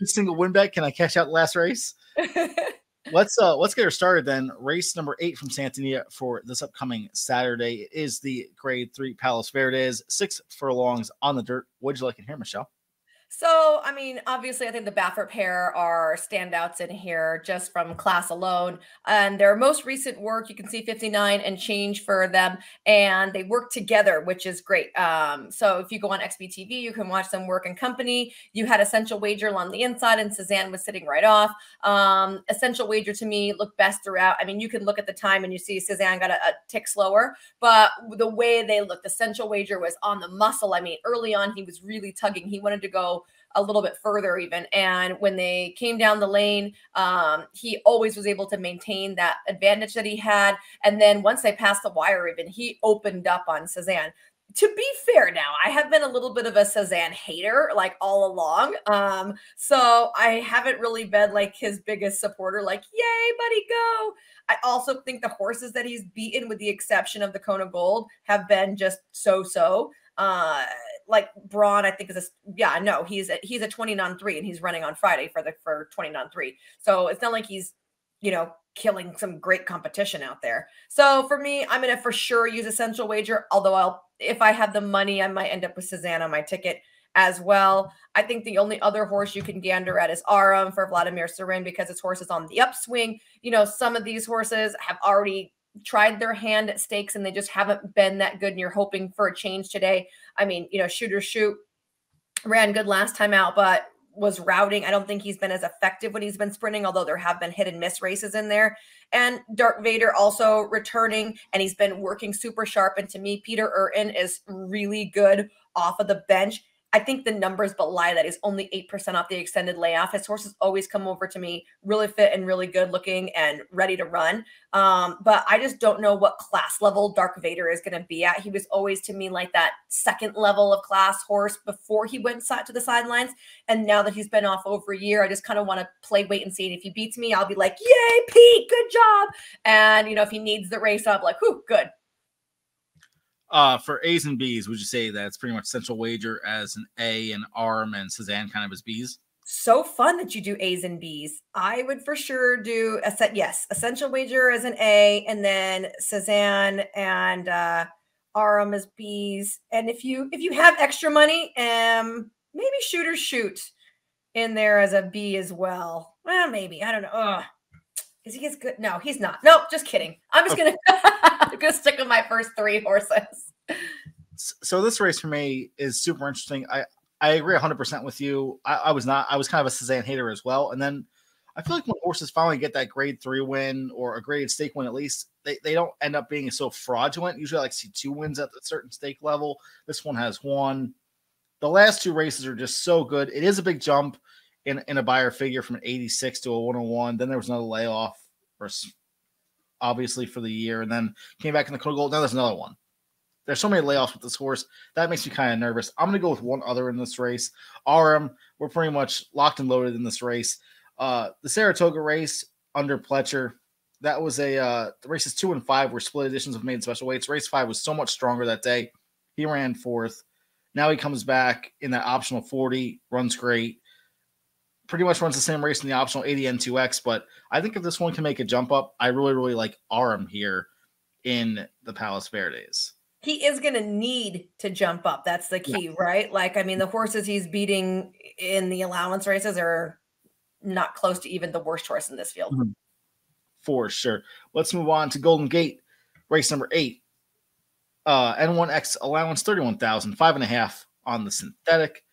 Single win bet. Can I cash out the last race? Let's get her started then. Race number 8 from Santa Anita for this upcoming Saturday. It is the Grade 3 Palos Verdes, 6 furlongs on the dirt. What'd you like in here, Michelle? So, I mean, obviously, I think the Baffert pair are standouts in here just from class alone. And their most recent work, you can see 59 and change for them. And they work together, which is great. So if you go on XBTV, you can watch them work in company. You had Essential Wager on the inside, and Suzanne was sitting right off. Essential Wager, to me, looked best throughout. I mean, you can look at the time and you see Suzanne got a tick slower. But the way they looked, Essential Wager was on the muscle. I mean, early on, he was really tugging. He wanted to go a little bit further even. And when they came down the lane, he always was able to maintain that advantage that he had. And then once they passed the wire even, he opened up on Suzanne. to be fair now, I have been a little bit of a Cezanne hater like all along. So I haven't really been like his biggest supporter, like, yay, buddy, go. I also think the horses that he's beaten, with the exception of the Kona Gold, have been just so. Like Braun, I think he's a 20-3 and he's running on Friday for 20-3. So it's not like he's, killing some great competition out there. So for me, I'm going to for sure use Essential Wager, although if I have the money, I might end up with Cezanne on my ticket as well. I think the only other horse you can gander at is Aram for Vladimir Serin, because his horse is on the upswing. Some of these horses have already tried their hand at stakes and they just haven't been that good, and you're hoping for a change today. I mean, Shooter Shoot ran good last time out, but was routing. I don't think he's been as effective when he's been sprinting, although there have been hit and miss races in there. And Dark Vader also returning, and he's been working super sharp. And to me, Peter Urton is really good off of the bench. I think the numbers belie that. He's only 8% off the extended layoff. His horses always come over to me really fit and really good looking and ready to run. But I just don't know what class level Dark Vader is going to be at. He was always to me like that second level of class horse before he went to the sidelines. And now that he's been off over a year, I just kind of want to play wait and see. And if he beats me, I'll be like, yay, Pete, good job. And, if he needs the race, I'll be like, whew, good. For A's and B's, would you say that's pretty much Essential Wager as an A and Arm and Cezanne kind of as B's? So fun that you do A's and B's. I would for sure do Essential Wager as an A, and then Cezanne and Aram as B's. And if you have extra money, maybe Shooter Shoot in there as a B as well. Well, maybe. I don't know. Ugh. Is he as good? No, he's not. Nope, just kidding. I'm just gonna stick with my first three horses. So this race for me is super interesting. I agree 100% with you. I was kind of a Cezanne hater as well. And then I feel like when horses finally get that grade 3 win or a graded stake win, at least they don't end up being so fraudulent. Usually I like to see 2 wins at a certain stake level. This one has 1. The last 2 races are just so good. It is a big jump in a buyer figure from an 86 to a 101. Then there was another layoff, obviously for the year, and then came back in the Kona Gold. Now there's another one. There's so many layoffs with this horse. That makes me kind of nervous. I'm going to go with one other in this race. Aram, we're pretty much locked and loaded in this race. The Saratoga race under Pletcher, that was the races 2 and 5 were split editions of made special weights. Race 5 was so much stronger that day. He ran 4th. Now he comes back in that optional 40, runs great. Pretty much runs the same race in the optional 80 N2X, but I think if this one can make a jump up, I really, really like Aram here in the Palos Verdes. He is going to need to jump up. That's the key, right? Like, I mean, the horses he's beating in the allowance races are not close to even the worst horse in this field. For sure. Let's move on to Golden Gate, race number 8. N1X allowance 31,000, 5.5 on the synthetic.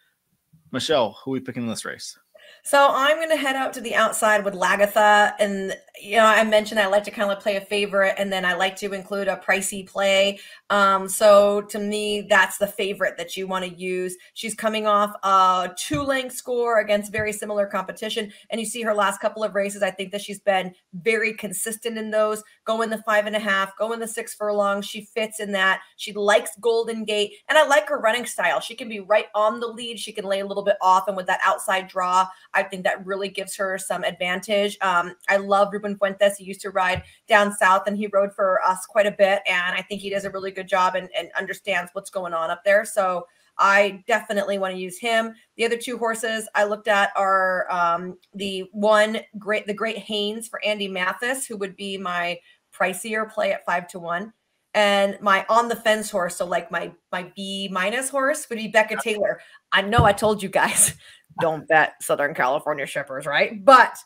Michelle, who are we picking in this race? So I'm going to head out to the outside with Lagatha. And, I mentioned I like to kind of play a favorite, and then I like to include a pricey play. So to me, that's the favorite that you want to use. She's coming off a 2-length score against very similar competition. And you see her last couple of races. I think that she's been very consistent in those. Go in the 5.5, go in the 6 furlongs. She fits in that. She likes Golden Gate. And I like her running style. She can be right on the lead. She can lay a little bit off. And with that outside draw, I think that really gives her some advantage. I love Ruben Fuentes. He used to ride down south, and he rode for us quite a bit. And I think he does a really good job and understands what's going on up there. So I definitely want to use him. The other 2 horses I looked at are the Great Haynes for Andy Mathis, who would be my pricier play at 5-1. And my on the fence horse, so like my B- horse, would be Becca Taylor. I know I told you guys, don't bet Southern California shippers, right? But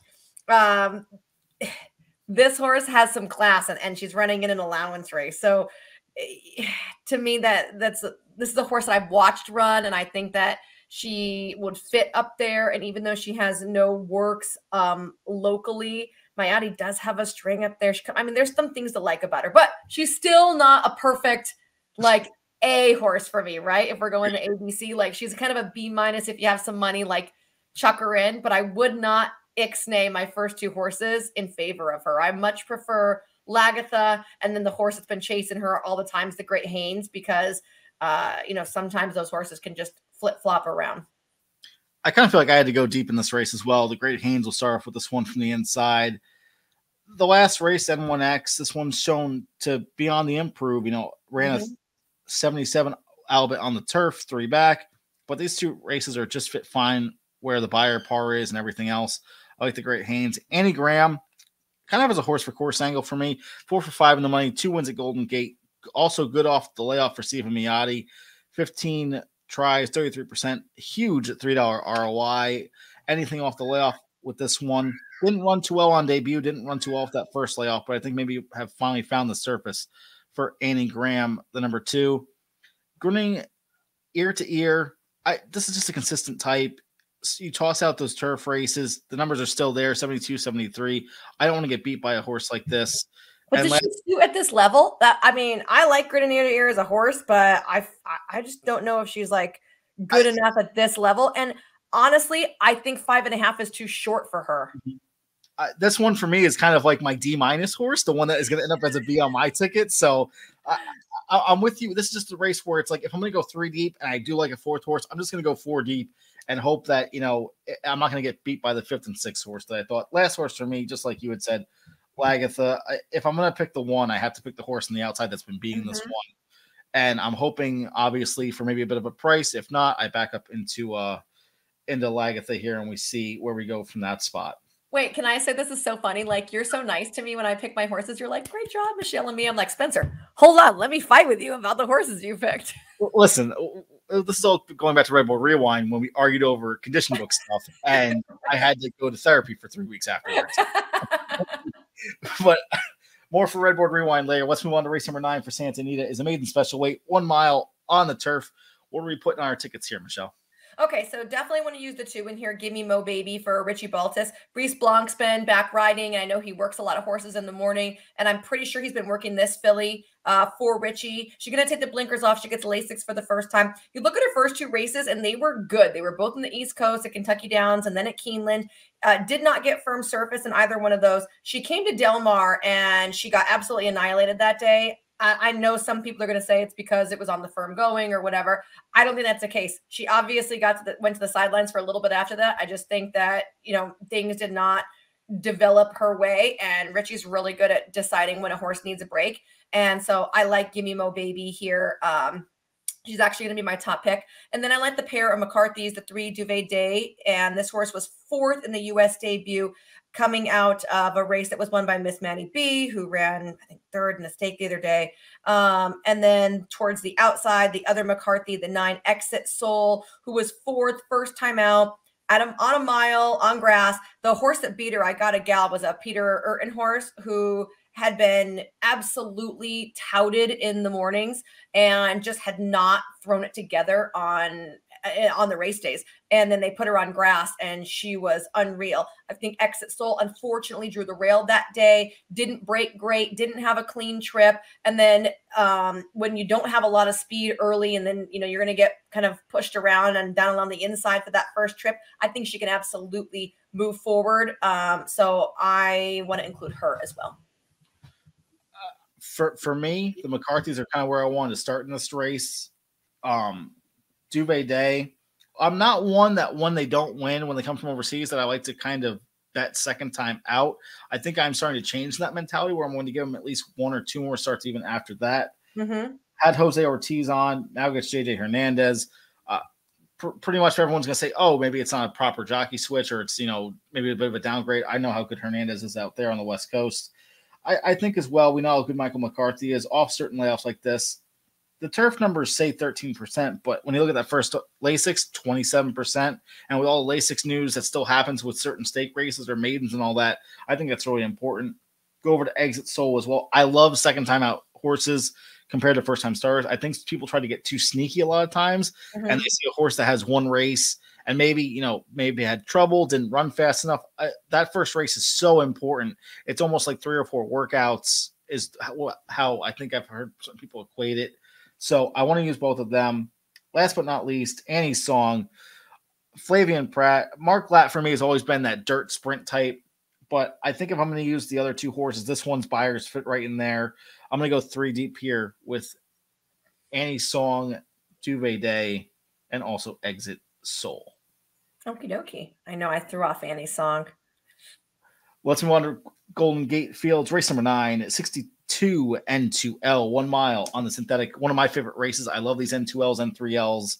this horse has some class, and she's running in an allowance race. So to me, this is a horse that I've watched run, and I think that she would fit up there. And even though she has no works locally, my Addie does have a string up there. There's some things to like about her, but she's still not a perfect like A horse for me, right? If we're going to ABC, like she's kind of a B- if you have some money, like chuck her in. But I would not ixnay my first 2 horses in favor of her. I much prefer Lagatha, and then the horse that's been chasing her all the time is the Great Haynes, because sometimes those horses can just flip flop around. I kind of feel like I had to go deep in this race as well. The Great Haynes will start off with this one from the inside. The last race, N1X, this one's shown to be on the improve. Ran a 77 Albert on the turf, 3 back. But these 2 races are just fit fine where the Buyer par is and everything else. I like the Great Haynes. Annie Graham kind of has a horse for course angle for me. 4 for 5 in the money, 2 wins at Golden Gate. Also good off the layoff for Stephen Miotti. 15 tries, 33%. Huge at $3 ROI. Anything off the layoff with this one. Didn't run too well on debut. Didn't run too well off that first layoff, but I think maybe have finally found the surface for Annie Graham, the number 2. Grinning ear to ear. This is just a consistent type. You toss out those turf races. The numbers are still there, 72, 73. I don't want to get beat by a horse like this. But does she do at this level? I like Grinning ear to ear as a horse, but I just don't know if she's like good enough at this level. And honestly, I think 5.5 is too short for her. This one for me is kind of like my D- horse, the one that is going to end up as a B on my ticket. So I'm with you. This is just a race where it's like, if I'm going to go 3 deep and I do like a 4th horse, I'm just going to go 4 deep and hope that, I'm not going to get beat by the 5th and 6th horse that I thought. Last horse for me, just like you had said, Lagatha, if I'm going to pick the one, I have to pick the horse on the outside that's been beating this one. And I'm hoping, obviously, for maybe a bit of a price. If not, I back up into Lagatha here and we see where we go from that spot. Wait, can I say this is so funny? Like, you're so nice to me when I pick my horses. You're like, great job, Michelle. And me, I'm like, Spencer, hold on. Let me fight with you about the horses you picked. Listen, this is all going back to Red Bull Rewind when we argued over condition book stuff. And I had to go to therapy for 3 weeks afterwards. But more for Red Board Rewind later. Let's move on to race number 9 for Santa Anita. Is a maiden special weight, 1 mile on the turf. What are we putting on our tickets here, Michelle? Okay, so definitely want to use the 2 in here. Give me Mo Baby for Richie Baltus. Brice Blanc's been back riding, and I know he works a lot of horses in the morning, and I'm pretty sure he's been working this filly for Richie. She's going to take the blinkers off. She gets Lasix for the first time. You look at her first 2 races, and they were good. They were both in the East Coast at Kentucky Downs and then at Keeneland. Did not get firm surface in either one of those. She came to Del Mar, and she got absolutely annihilated that day. I know some people are going to say it's because it was on the firm going or whatever. I don't think that's the case. She obviously went to the sidelines for a little bit after that. I just think that, things did not develop her way, and Richie's really good at deciding when a horse needs a break. And so I like Gimme Mo Baby here. She's actually going to be my top pick. And then I like the pair of McCarthy's, the 3 Duvet Day. And this horse was 4th in the U.S. debut, coming out of a race that was won by Miss Maddie B, who ran, I think, 3rd in the stake the other day. And then towards the outside, the other McCarthy, the 9 Exit Soul, who was 4th, first time out on a mile on grass. The horse that beat her, I got a gal, was a Peter Urton horse who had been absolutely touted in the mornings and just had not thrown it together on the race days. And then they put her on grass and she was unreal. I think Exit Soul unfortunately drew the rail that day, didn't break great, didn't have a clean trip. And then when you don't have a lot of speed early and then, you're going to get kind of pushed around and down along the inside for that first trip, I think she can absolutely move forward. So I want to include her as well. For me, the McCarthys are kind of where I wanted to start in this race. Duvet Day. I'm not one that when they don't win, when they come from overseas, that I like to kind of bet second time out. I think I'm starting to change that mentality where I'm going to give them at least 1 or 2 more starts even after that. Mm-hmm. Had Jose Ortiz on, now gets JJ Hernandez. Pretty much everyone's going to say, oh, maybe it's not a proper jockey switch or it's, maybe a bit of a downgrade. I know how good Hernandez is out there on the West Coast. I think as well, we know how good Michael McCarthy is off certain layoffs like this. The turf numbers say 13%, but when you look at that first Lasix, 27%. And with all the Lasix news that still happens with certain stake races or maidens and all that, I think that's really important. Go over to Exit Soul as well. I love second time out horses compared to first time starters. I think people try to get too sneaky a lot of times, and they see a horse that has 1 race and maybe, maybe had trouble, didn't run fast enough. That first race is so important. It's almost like 3 or 4 workouts is how I think I've heard some people equate it. So I want to use both of them. Last but not least, Annie's Song, Flavian Pratt. Mark Latt for me has always been that dirt sprint type, but I think if I'm going to use the other 2 horses, this one's buyers fit right in there. I'm going to go 3 deep here with Annie's Song Duvet Day, and also Exit Soul. Okie dokie. I know I threw off Annie's song. Let's move on to Golden Gate Fields, race number 9, 62 N2L, 1 mile on the synthetic. One of my favorite races. I love these N2Ls, N3Ls.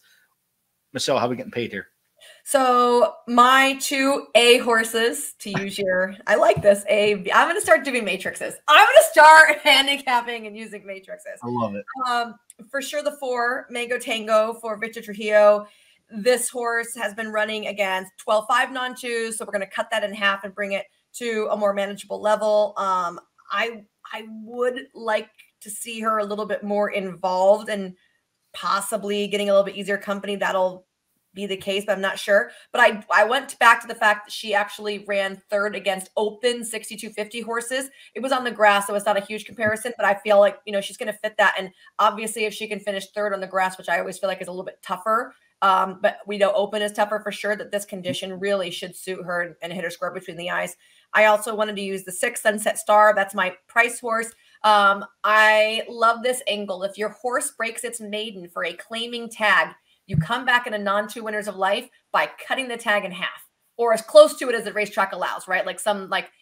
Michelle, how are we getting paid here? So my 2 A horses, to use your, I like this, I'm going to start doing matrices. I'm going to start handicapping and using matrices. I love it. For sure, the 4, Mango Tango for Victor Trujillo. This horse has been running against 12-5 non-2s, so we're going to cut that in half and bring it to a more manageable level. I would like to see her a little bit more involved and possibly getting a little bit easier company. That'll be the case, but I'm not sure. But I went back to the fact that she actually ran 3rd against open 6250 horses. It was on the grass, so it's not a huge comparison, but I feel like, she's going to fit that. And obviously if she can finish 3rd on the grass, which I always feel like is a little bit tougher, but we know open is tougher for sure, that this condition really should suit her and hit her square between the eyes. I also wanted to use the 6 Sunset Star. That's my price horse. I love this angle. If your horse breaks its maiden for a claiming tag, you come back in a non-2 winners of life by cutting the tag in half, or as close to it as the racetrack allows, right? Like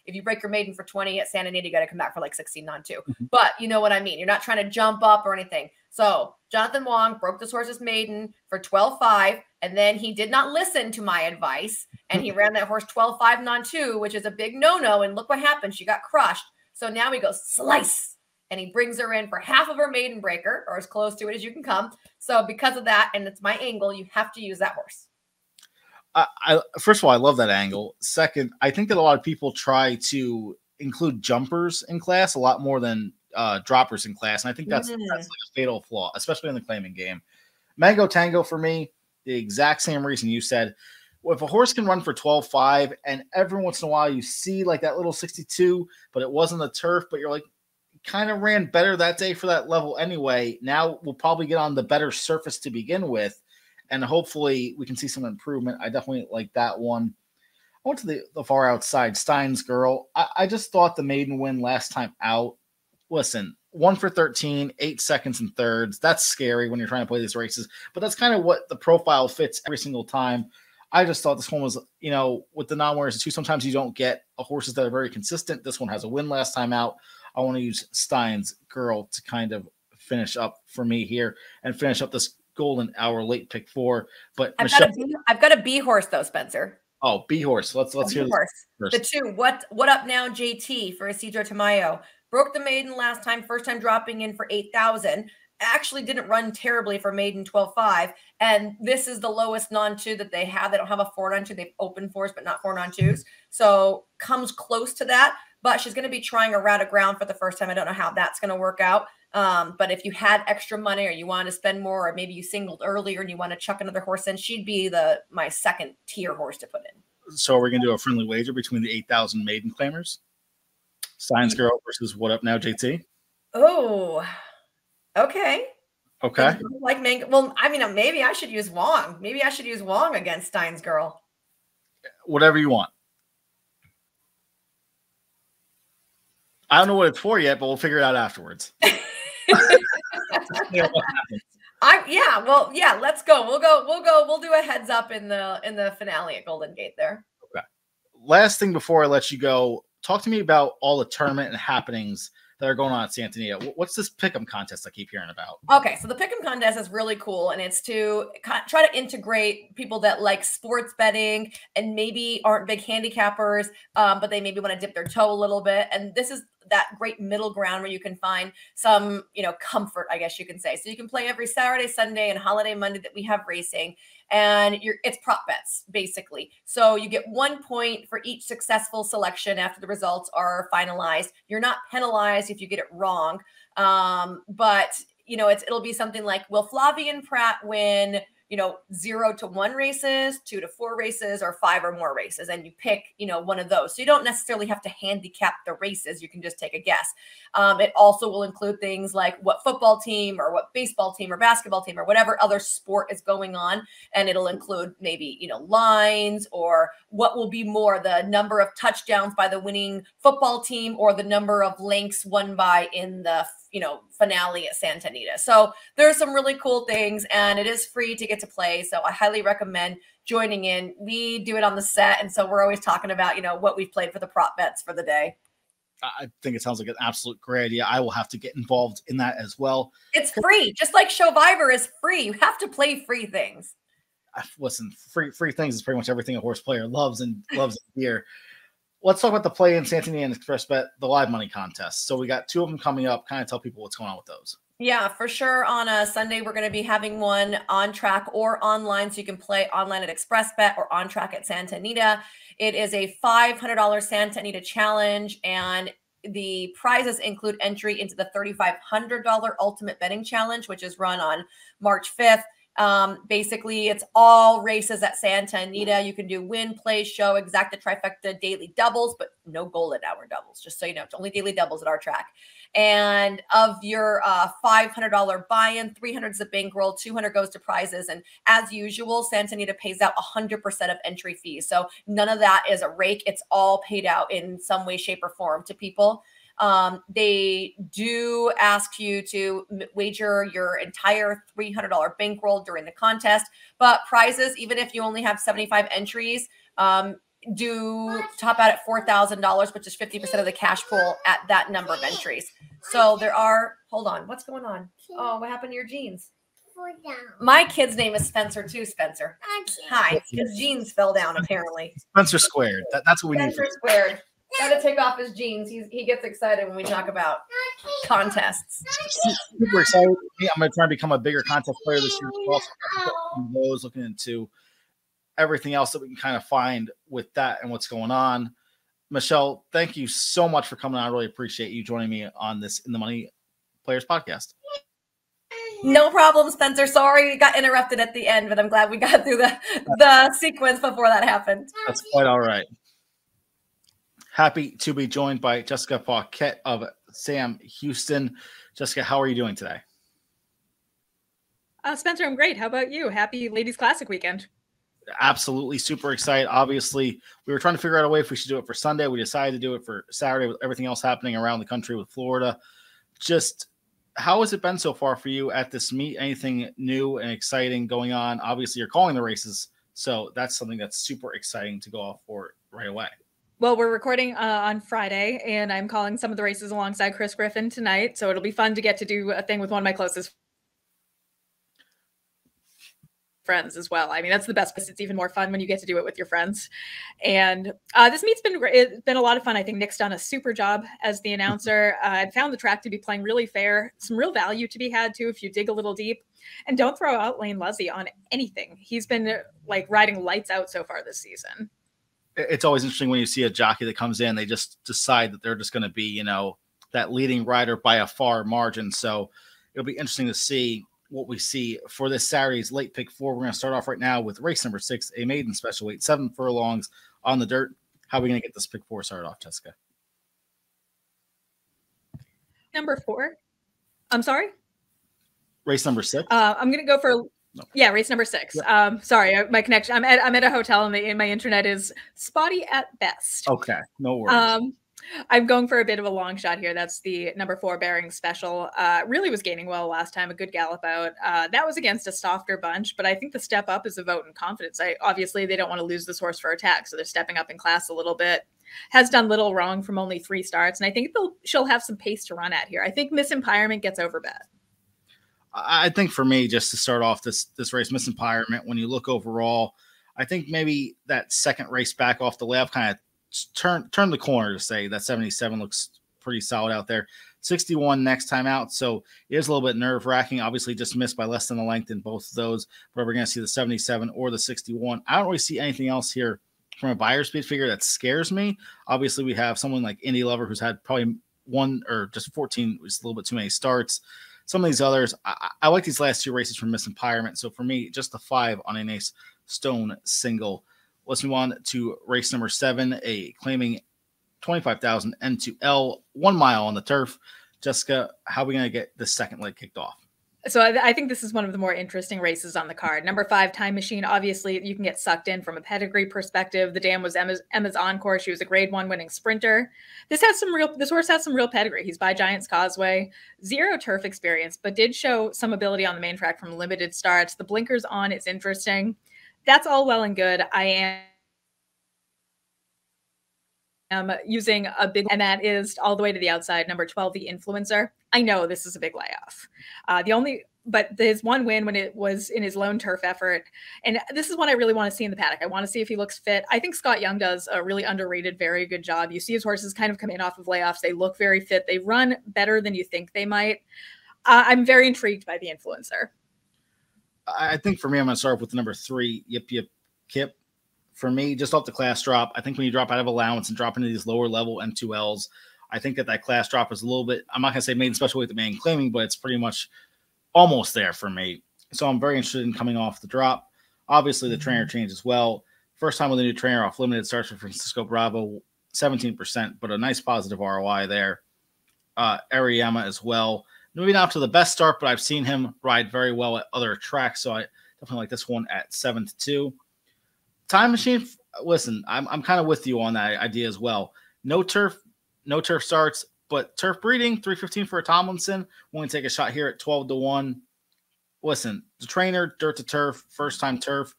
if you break your maiden for 20 at Santa Anita, you got to come back for like 16 non-2. But you know what I mean? You're not trying to jump up or anything. So Jonathan Wong broke this horse's maiden for 12-5, and then he did not listen to my advice, and he ran that horse 12-5 non-2, which is a big no-no, and look what happened. She got crushed. So now he goes slice, and he brings her in for half of her maiden breaker, or as close to it as you can come. So because of that, and it's my angle, you have to use that horse. First of all, I love that angle. Second, I think that a lot of people try to include jumpers in class a lot more than droppers in class, and I think that's like a fatal flaw, especially in the claiming game. Mango Tango for me, the exact same reason you said. If a horse can run for 12-5, and every once in a while you see like that little 62, but it wasn't the turf, but you're like, kind of ran better that day for that level anyway. Now we'll probably get on the better surface to begin with, and hopefully we can see some improvement. I definitely like that one. I went to the far outside, Stein's Girl. I just thought the maiden win last time out. Listen, 1 for 13, 8 seconds and thirds. That's scary when you're trying to play these races, but that's kind of what the profile fits every single time. I just thought this one was, with the non-winners too, sometimes you don't get horses that are very consistent. This one has a win last time out. I want to use Stein's Girl to kind of finish up for me here and finish up this golden hour late pick 4. But I've got a B horse though, Spencer. Oh, B horse. Let's hear this first. The 2. What up now, JT for Isidro Tamayo? Broke the maiden last time, first time dropping in for 8,000. Actually didn't run terribly for maiden 12-5. And this is the lowest non-2 that they have. They don't have a 4 non-2. They've open 4s, but not 4 non-2s. So comes close to that. But she's going to be trying a route of ground for the first time. I don't know how that's going to work out. But if you had extra money or you wanted to spend more, or maybe you singled earlier and you want to chuck another horse in, she'd be my second tier horse to put in. So we're going to do a friendly wager between the 8,000 maiden claimers. Stein's Girl versus What Up Now, JT? Oh, okay. Okay. Like Mango. Well, I mean, maybe I should use Wong. Maybe I should use Wong against Stein's Girl. Whatever you want. I don't know what it's for yet, but we'll figure it out afterwards. Let's go. We'll do a heads up in the finale at Golden Gate there. Okay. Last thing before I let you go, talk to me about all the tournament and happenings that are going on at Santa Anita. What's this pick'em contest I keep hearing about? Okay, so the pick'em contest is really cool, and it's to try to integrate people that like sports betting and maybe aren't big handicappers, but they maybe want to dip their toe a little bit. And this is that great middle ground where you can find some, comfort, I guess you can say. So you can play every Saturday, Sunday, and holiday Monday that we have racing, and it's prop bets basically. So you get 1 point for each successful selection after the results are finalized. You're not penalized if you get it wrong, but it'll be something like, will Flavian Pratt win 0 to 1 races, 2 to 4 races, or 5 or more races. And you pick, one of those. So you don't necessarily have to handicap the races. You can just take a guess. It also will include things like what football team or what baseball team or basketball team or whatever other sport is going on. And it'll include maybe, lines, or what will be more, the number of touchdowns by the winning football team or the number of lengths won by in the finale at Santa Anita. So there's some really cool things, and it is free to get to play. So I highly recommend joining in. We do it on the set, and so we're always talking about, what we've played for the prop bets for the day. I think it sounds like an absolute great idea. I will have to get involved in that as well. It's free, just like Showviver is free. You have to play free things. Listen, free things is pretty much everything a horse player loves here. Let's talk about the play in Santa Anita and Express Bet, the live money contest. So we got 2 of them coming up. Kind of tell people what's going on with those. Yeah, for sure. On a Sunday, we're going to be having one on track or online. So you can play online at Express Bet or on track at Santa Anita. It is a $500 Santa Anita challenge, and the prizes include entry into the $3,500 Ultimate Betting Challenge, which is run on March 5th. Basically, it's all races at Santa Anita. You can do win, play, show, exacta, trifecta, daily doubles, but no golden hour doubles, just so you know. It's only daily doubles at our track. And of your $500 buy-in, $300 is a bankroll, $200 goes to prizes. And as usual, Santa Anita pays out 100% of entry fees. So none of that is a rake. It's all paid out in some way, shape, or form to people. They do ask you to wager your entire $300 bankroll during the contest, but prizes, even if you only have 75 entries, do top out at $4,000, which is 50% of the cash pool at that number of entries. So there are, hold on, what's going on? Oh, what happened to your jeans? My kid's name is Spencer too, Spencer. Hi, his jeans fell down apparently. Spencer squared. That's what we need. Spencer squared. Got to take off his jeans. He gets excited when we talk about contests. Super excited. I'm going to try and become a bigger contest player this year. Also, those looking into everything else that we can kind of find with that and what's going on. Michelle, thank you so much for coming on. I really appreciate you joining me on this In the Money Players podcast. No problem, Spencer. Sorry we got interrupted at the end, but I'm glad we got through the sequence before that happened. That's quite all right. Happy to be joined by Jessica Paquette of Sam Houston. Jessica, how are you doing today? Spencer, I'm great. How about you? Happy Ladies Classic weekend. Absolutely. Super excited. Obviously, we were trying to figure out a way if we should do it for Sunday. We decided to do it for Saturday with everything else happening around the country with Florida. Just how has it been so far for you at this meet? Anything new and exciting going on? Obviously, you're calling the races, so that's something that's super exciting to go off for right away. Well, we're recording on Friday, and I'm calling some of the races alongside Chris Griffin tonight, so it'll be fun to get to do a thing with one of my closest friends as well. I mean, that's the best place. It's even more fun when you get to do it with your friends. And this meet's been great. It's been a lot of fun. I think Nick's done a super job as the announcer. I found the track to be playing really fair. Some real value to be had too if you dig a little deep. And don't throw out Lane Leslie on anything. He's been like riding lights out so far this season. It's always interesting when you see a jockey that comes in, they just decide that they're just going to be, you know, that leading rider by a far margin. So it'll be interesting to see what we see for this Saturday's late pick 4. We're going to start off right now with race number 6, a maiden special weight, 7 furlongs on the dirt. How are we going to get this pick 4 started off, Jessica? Number 4. I'm sorry? Race number 6. I'm going to go for race number 6. Yep. Sorry, my connection. I'm at a hotel and my internet is spotty at best. Okay, no worries. I'm going for a bit of a long shot here. That's the number 4 Bearing Special. Really was gaining well last time. A good gallop out. That was against a softer bunch, but I think the step up is a vote in confidence. Obviously they don't want to lose this horse for attack, so they're stepping up in class a little bit. Has done little wrong from only 3 starts, and I think she'll have some pace to run at here. I think Miss Empirement gets overbet. I think for me, just to start off this race, Miss Empirement, when you look overall, I think maybe that second race back off the left kind of turn the corner to say that 77 looks pretty solid out there. 61 next time out, so it is a little bit nerve-wracking. Obviously, just missed by less than a length in both of those, but we're going to see the 77 or the 61. I don't really see anything else here from a buyer speed figure that scares me. Obviously, we have someone like Indy Lover who's had probably 1 or just 14, which is a little bit too many starts. Some of these others, I like these last two races from Miss Empirement. So for me, just the 5 on a nice stone single. Let's move on to race number 7, a claiming 25,000 N2L, 1 mile on the turf. Jessica, how are we going to get this second leg kicked off? So I think this is one of the more interesting races on the card. Number 5, Time Machine. Obviously, you can get sucked in from a pedigree perspective. The dam was Emma's encore. She was a Grade 1 winning sprinter. This horse has some real pedigree. He's by Giants Causeway. 0 turf experience, but did show some ability on the main track from limited starts. The blinkers on, it's interesting. That's all well and good. I am using a big, and that is all the way to the outside. Number 12, the Influencer. I know this is a big layoff. But his one win when it was in his lone turf effort. And this is what I really want to see in the paddock. I want to see if he looks fit. I think Scott Young does a really underrated, very good job. You see his horses kind of come in off of layoffs. They look very fit. They run better than you think they might. I'm very intrigued by the Influencer. I think for me, I'm going to start with the number 3, Yip Yip Kip. For me, just off the class drop, I think when you drop out of allowance and drop into these lower level N2Ls, I think that class drop is a little bit, I'm not going to say maiden special weight the main claiming, but it's pretty much almost there for me. So I'm very interested in coming off the drop. Obviously, the trainer changed as well. First time with a new trainer off limited starts for Francisco Bravo, 17%, but a nice positive ROI there. Ariyama as well. Maybe not up to the best start, but I've seen him ride very well at other tracks, so I definitely like this one at 7-2. Time Machine, listen, I'm kind of with you on that idea as well. No turf starts, but turf breeding, 315 for a Tomlinson. We're going to take a shot here at 12-1. Listen, the trainer, dirt to turf, first time turf,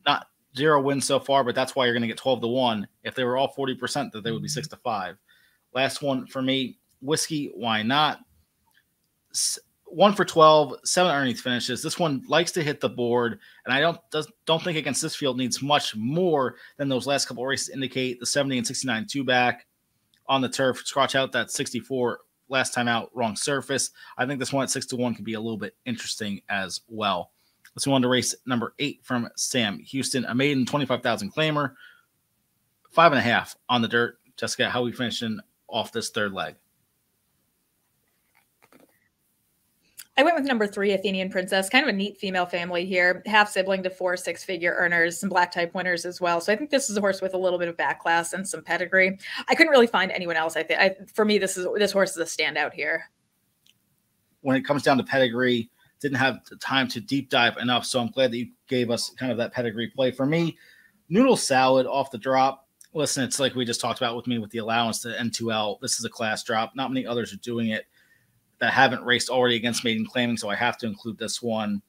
not 0 wins so far, but that's why you're going to get 12-1. If they were all 40%, that they would be 6-5. Last one for me, Whiskey, why not? 1 for 12, 7 underneath finishes. This one likes to hit the board, and I don't think against this field needs much more than those last couple of races indicate. The 70 and 69 2 back on the turf, scratch out that 64 last time out, wrong surface. I think this one at 6-1 could be a little bit interesting as well. Let's move on to race number 8 from Sam Houston, a maiden 25,000 claimer, 5.5 on the dirt. Jessica, how are we finishing off this third leg? I went with number 3, Athenian Princess, kind of a neat female family here, half sibling to 4 6-figure earners, some black type winners as well. So I think this is a horse with a little bit of back class and some pedigree. I couldn't really find anyone else. For me, this horse is a standout here. When it comes down to pedigree, didn't have the time to deep dive enough. So I'm glad that you gave us kind of that pedigree play. For me, Noodle Salad off the drop. Listen, it's like we just talked about with me with the allowance to N2L. This is a class drop. Not many others are doing it that haven't raced already against maiden claiming, so I have to include this one.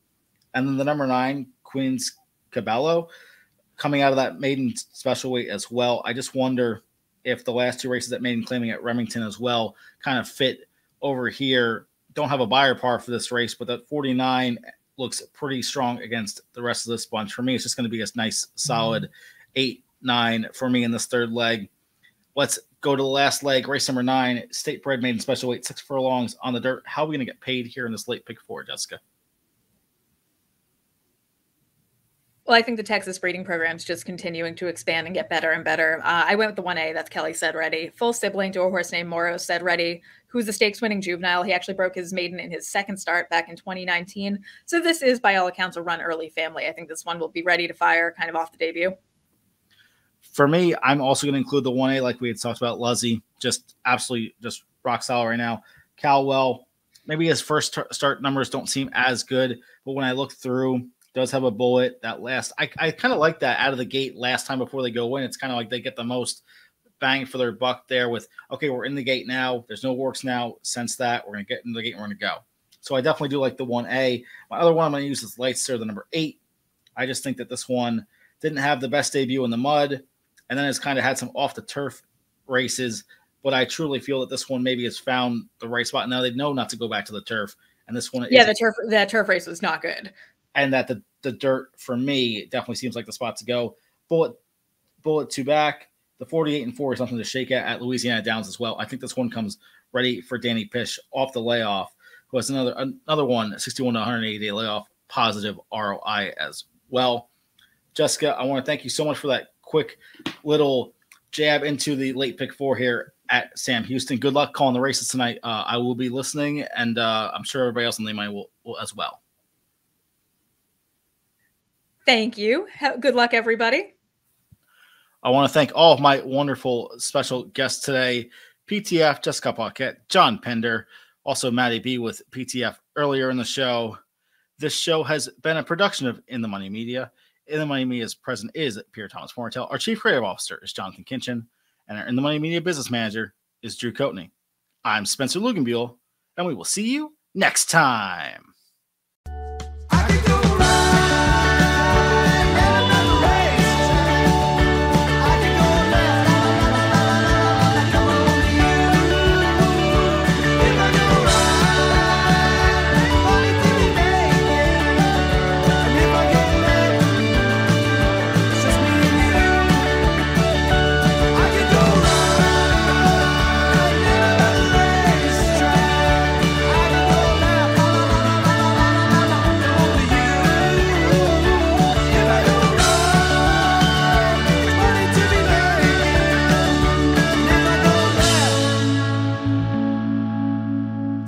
And then the number 9, Queen's Cabello, coming out of that maiden special weight as well. I just wonder if the last 2 races at maiden claiming at Remington as well kind of fit over here. Don't have a buyer par for this race, but that 49 looks pretty strong against the rest of this bunch. For me, it's just going to be a nice solid 8-9 for me in this third leg. Let's go to the last leg, race number 9, state bred maiden special weight, 6 furlongs on the dirt. How are we going to get paid here in this late pick 4, Jessica? Well, I think the Texas breeding program is just continuing to expand and get better and better. I went with the 1A, that's Kelly Said Ready, full sibling to a horse named Moro Said Ready, who's a stakes-winning juvenile. He actually broke his maiden in his second start back in 2019. So this is, by all accounts, a run-early family. I think this one will be ready to fire kind of off the debut. For me, I'm also going to include the 1A, like we had talked about. Luzzy, just absolutely just rock solid right now. Calwell, maybe his first start numbers don't seem as good, but when I look through, does have a bullet. That last, I kind of like that out of the gate last time before they go in. It's kind of like they get the most bang for their buck there with, okay, we're in the gate now. There's no works now. Sense that. We're going to get into the gate and we're going to go. So I definitely do like the 1A. My other one I'm going to use is Lightster, the number 8. I just think that this one didn't have the best debut in the mud, and then it's kind of had some off-the-turf races, but I truly feel that this one maybe has found the right spot. Now they know not to go back to the turf, and this one that turf race was not good. And that the dirt, for me, definitely seems like the spot to go. Bullet 2 back. The 48-4 is something to shake at Louisiana Downs as well. I think this one comes ready for Danny Pish off the layoff, who has another one, 61 to 180-day layoff, positive ROI as well. Jessica, I want to thank you so much for that quick little jab into the late pick 4 here. at Sam Houston. Good luck calling the races tonight. I will be listening, and I'm sure everybody else on the line will as well. Thank you. Good luck, everybody. I want to thank all of my wonderful special guests today. PTF, Jessica Paquette, John Pinder, also Maddie B with PTF earlier in the show. This show has been a production of In the Money Media. In the Money Media's president is Pierre Thomas Forntel. Our chief creative officer is Jonathan Kinchin. And our In the Money Media business manager is Drew Coatney. I'm Spencer Luginbuhl, and we will see you next time.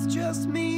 Just me